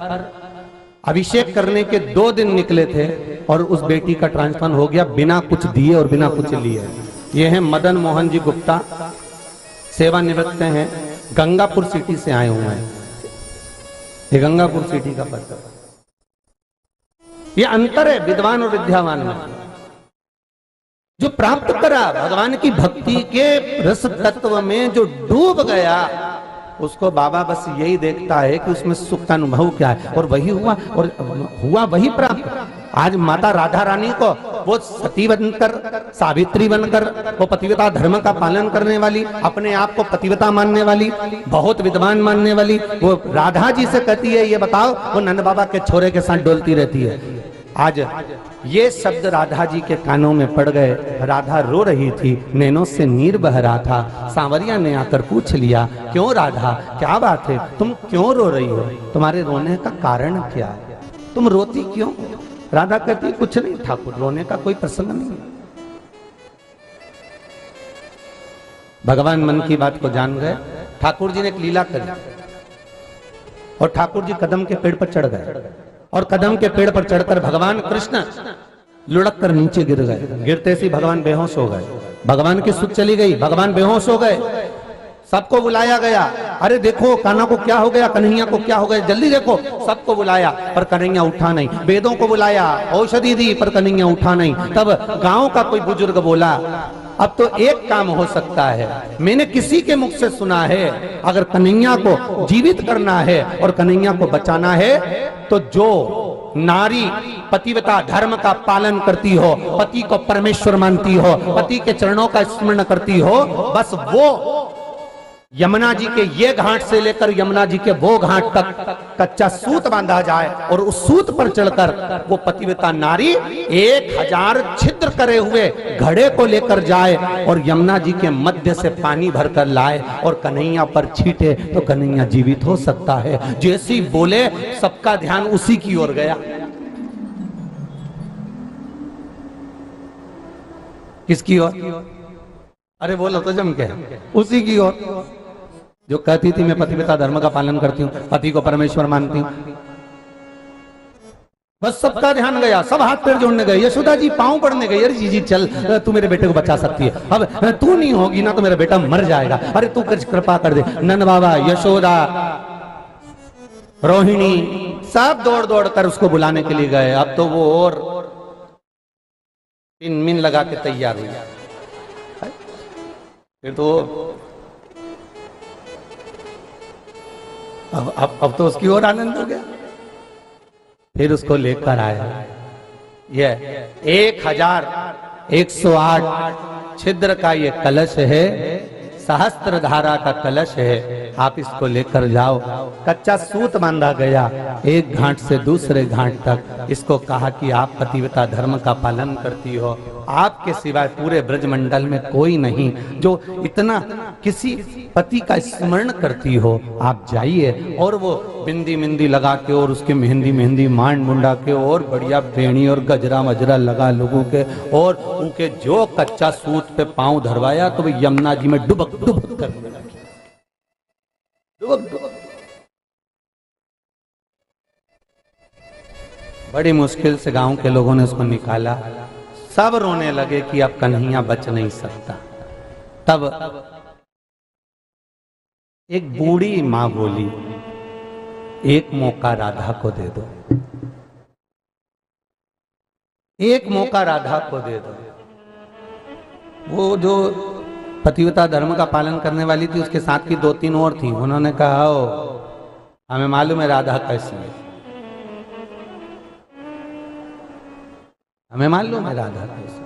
अभिषेक करने के 2 दिन निकले थे और उस बेटी का ट्रांसफर हो गया बिना कुछ दिए और बिना कुछ लिए। ये हैं मदन मोहन जी गुप्ता, सेवानिवृत्त हैं, गंगापुर सिटी से आए हुए हैं। ये गंगापुर सिटी का पत्र। ये अंतर है विद्वान और विद्यावान में। जो प्राप्त करा भगवान की भक्ति के रस तत्व में, जो डूब गया, उसको बाबा बस यही देखता है कि उसमें सुख का अनुभव क्या है, और वही हुआ, और हुआ वही प्राप्त। आज माता राधा रानी को वो सती बनकर, सावित्री बनकर, वो पतिव्रता धर्म का पालन करने वाली, अपने आप को पतिव्रता मानने वाली, बहुत विद्वान मानने वाली, वो राधा जी से कहती है ये बताओ, वो नंद बाबा के छोरे के साथ डोलती रहती है। आज ये शब्द राधा जी के कानों में पड़ गए। राधा रो रही थी, नैनों से नीर बह रहा था। सांवरिया ने आकर पूछ लिया, क्यों राधा, क्या बात है, तुम क्यों रो रही हो, तुम्हारे रोने का कारण क्या है, तुम रोती क्यों? राधा कहती, कुछ नहीं ठाकुर, रोने का कोई प्रसंग नहीं। भगवान मन की बात को जान गए। ठाकुर जी ने एक लीला करी और ठाकुर जी कदम के पेड़ पर चढ़ गए और कदम के पेड़ पर चढ़कर भगवान कृष्ण लुढ़क कर नीचे गिर गए। गिरते से भगवान बेहोश हो गए, भगवान की सुध चली गई, भगवान बेहोश हो गए। सबको बुलाया गया, अरे देखो कान्हा को क्या हो गया, कन्हैया को क्या हो गया, जल्दी देखो। सबको बुलाया पर कन्हैया उठा नहीं। वेदों को बुलाया, औषधि दी पर कन्हैया उठा नहीं। तब गांव का कोई बुजुर्ग बोला, अब तो एक काम हो सकता है, मैंने किसी के मुख से सुना है, अगर कन्हैया को जीवित करना है और कन्हैया को बचाना है तो जो नारी पतिव्रता धर्म का पालन करती हो, पति को परमेश्वर मानती हो, पति के चरणों का स्मरण करती हो, बस वो यमुना जी के ये घाट से लेकर यमुना जी के वो घाट तक कच्चा सूत बांधा जाए और उस सूत पर चढ़कर वो पतिव्रता नारी 1000 छिद्र करे हुए घड़े को लेकर जाए और यमुना जी के मध्य से पानी भरकर लाए और कन्हैया पर छीटे तो कन्हैया जीवित हो सकता है। जैसी बोले सबका ध्यान उसी की ओर गया। किसकी ओर? अरे बोलो तो जम के, उसी की ओर जो कहती थी मैं पतिव्रता धर्म का पालन करती हूँ, पति को परमेश्वर मानती हूँ। बस सबका ध्यान गया, सब हाथ पैर जोड़ने गए, यशोदा जी पांव पड़ने गई, अरे जी चल तू मेरे बेटे को बचा सकती है, अब तू नहीं होगी ना तो मेरा बेटा मर जाएगा, अरे तू कुछ कृपा कर दे। नंद बाबा, यशोदा, रोहिणी सब दौड़ दौड़ कर उसको बुलाने के लिए गए। अब तो वो और मिन लगा के तैयार हुई। फिर तो अब तो उसकी ओर आनंद हो गया। फिर उसको लेकर आया। ये 1108 छिद्र का ये कलश है, सहस्त्र धारा का कलश है, आप इसको लेकर जाओ। कच्चा सूत बांधा गया, एक घाट से दूसरे घाट तक। इसको कहा कि आप पतिव्रता धर्म का पालन करती हो, आपके सिवाय पूरे ब्रजमंडल में कोई नहीं जो इतना किसी पति का स्मरण करती हो, आप जाइए। और वो बिंदी मिंदी लगा के और उसके मेहंदी मेहंदी मांड मुंडा के और बढ़िया बेणी और गजरा मजरा लगा लोगों के और उनके जो कच्चा सूत पे पांव धरवाया तो वो यमुना जी में डुबक डुबक करने लगी, डुबक डुबक। बड़ी मुश्किल से गांव के लोगों ने उसको निकाला। सब रोने लगे कि अब कन्हैया बच नहीं सकता। तब एक बूढ़ी मां बोली, एक मौका राधा को दे दो, एक मौका राधा को दे दो। वो जो पतिव्रता धर्म का पालन करने वाली थी, उसके साथ की 2-3 और थी। उन्होंने कहा, ओ हमें मालूम है राधा कैसी है, हमें मालूम है राधा कैसी।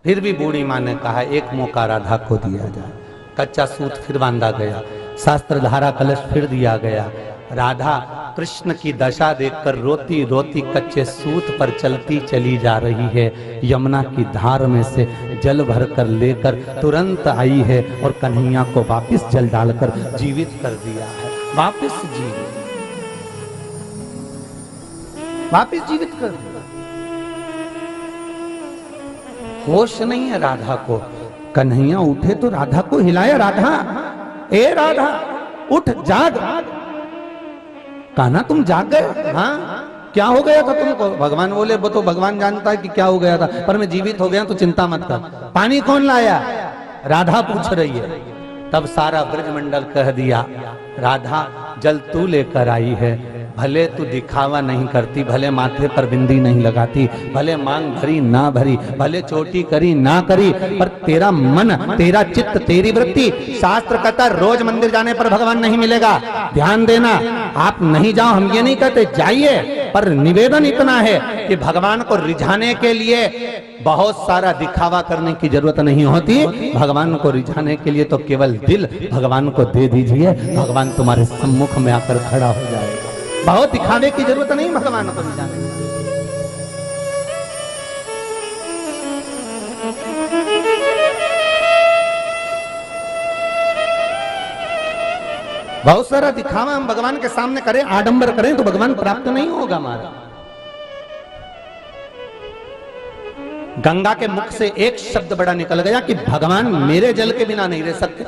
फिर भी बूढ़ी मां ने कहा, एक मौका राधा को दिया जाए। कच्चा सूत फिर बांधा गया, शास्त्र धारा कलश फिर दिया गया। राधा कृष्ण की दशा देखकर रोती रोती कच्चे सूत पर चलती चली जा रही है। यमुना की धार में से जल भरकर लेकर तुरंत आई है और कन्हैया को वापस जल डालकर जीवित कर दिया है। वापस जीवित कर दिया। होश नहीं है राधा को। कन्हैया उठे तो राधा को हिलाया, राधा, ए राधा उठ, जाग। कान्हा तुम जाग गए? हाँ, क्या हो गया था तुमको? भगवान बोले, वो तो भगवान जानता है कि क्या हो गया था, पर मैं जीवित हो गया तो चिंता मत कर। पानी कौन लाया? राधा पूछ रही है। तब सारा ब्रजमंडल कह दिया, राधा जल तू लेकर आई है। भले तू दिखावा नहीं करती, भले माथे पर बिंदी नहीं लगाती, भले मांग भरी ना भरी, भले चोटी करी ना करी, पर तेरा मन, तेरा चित्त, तेरी वृत्ति, शास्त्र कहता रोज मंदिर जाने पर भगवान नहीं मिलेगा। ध्यान देना, आप नहीं जाओ, हम ये नहीं कहते, जाइए, पर निवेदन इतना है कि भगवान को रिझाने के लिए बहुत सारा दिखावा करने की जरूरत नहीं होती। भगवान को रिझाने के लिए तो केवल दिल भगवान को दे दीजिए, भगवान तुम्हारे सम्मुख में आकर खड़ा हो जाएगा। बहुत दिखावे की जरूरत नहीं भगवान को भी जाने। बहुत सारा दिखावा हम भगवान के सामने करें, आडंबर करें तो भगवान प्राप्त नहीं होगा हमारा। गंगा के मुख से एक शब्द बड़ा निकल गया कि भगवान मेरे जल के बिना नहीं रह सकते,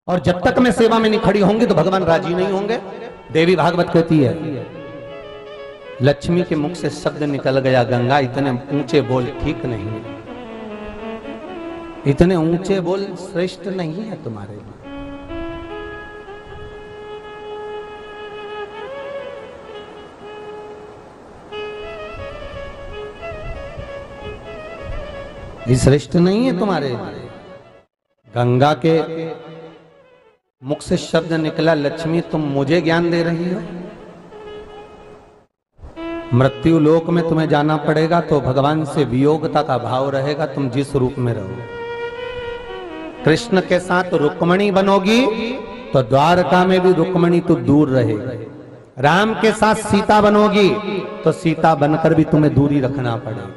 और जब तक मैं सेवा में नहीं खड़ी होंगी तो भगवान राजी नहीं होंगे। देवी भागवत कहती है, लक्ष्मी के मुख से शब्द निकल गया, गंगा इतने ऊंचे बोल ठीक नहीं है, इतने ऊंचे बोल श्रेष्ठ नहीं है तुम्हारे लिए। ये श्रेष्ठ नहीं है तुम्हारे लिए। गंगा के मुख से शब्द निकला, लक्ष्मी तुम मुझे ज्ञान दे रही हो, मृत्यु लोक में तुम्हें जाना पड़ेगा तो भगवान से वियोगता का भाव रहेगा, तुम जिस रूप में रहो। कृष्ण के साथ रुक्मणी बनोगी तो द्वारका में भी रुक्मणी तो दूर रहेगी, राम के साथ सीता बनोगी तो सीता बनकर भी तुम्हें दूरी रखना पड़ेगा।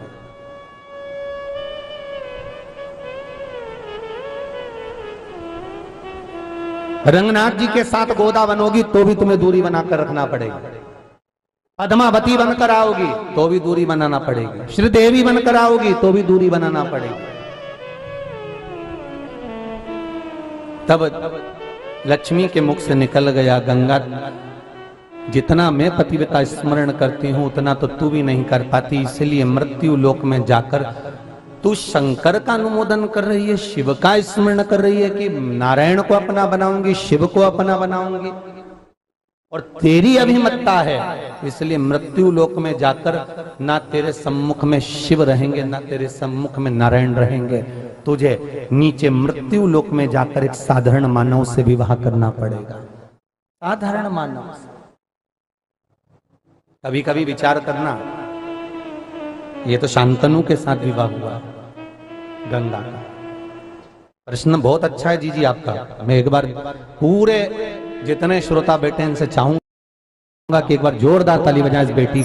रंगनाथ जी के साथ गोदा बनोगी तो भी तुम्हें दूरी बनाकर रखना पड़ेगी, पद्मावती बनकर आओगी तो भी दूरी बनाना पड़ेगी, श्रीदेवी बनकर आओगी तो भी दूरी बनाना पड़ेगी। तब लक्ष्मी के मुख से निकल गया, गंगा जितना मैं पतिव्रता स्मरण करती हूं उतना तो तू भी नहीं कर पाती, इसलिए मृत्यु लोक में जाकर तू शंकर का अनुमोदन कर रही है, शिव का स्मरण कर रही है कि नारायण को अपना बनाऊंगी, शिव को अपना बनाऊंगी, और तेरी अभिमतता है, इसलिए मृत्यु लोक में जाकर ना तेरे सम्मुख में शिव रहेंगे ना तेरे सम्मुख में नारायण रहेंगे, तुझे नीचे मृत्यु लोक में जाकर एक साधारण मानव से विवाह करना पड़ेगा। साधारण मानव से कभी कभी विचार करना, ये तो शांतनु के साथ विवाह हुआ गंगा का। प्रश्न बहुत अच्छा है जी आपका। मैं एक बार पूरे जितने श्रोता बैठे इनसे चाहूंगा कि एक बार जोरदार ताली बजाएं इस बेटी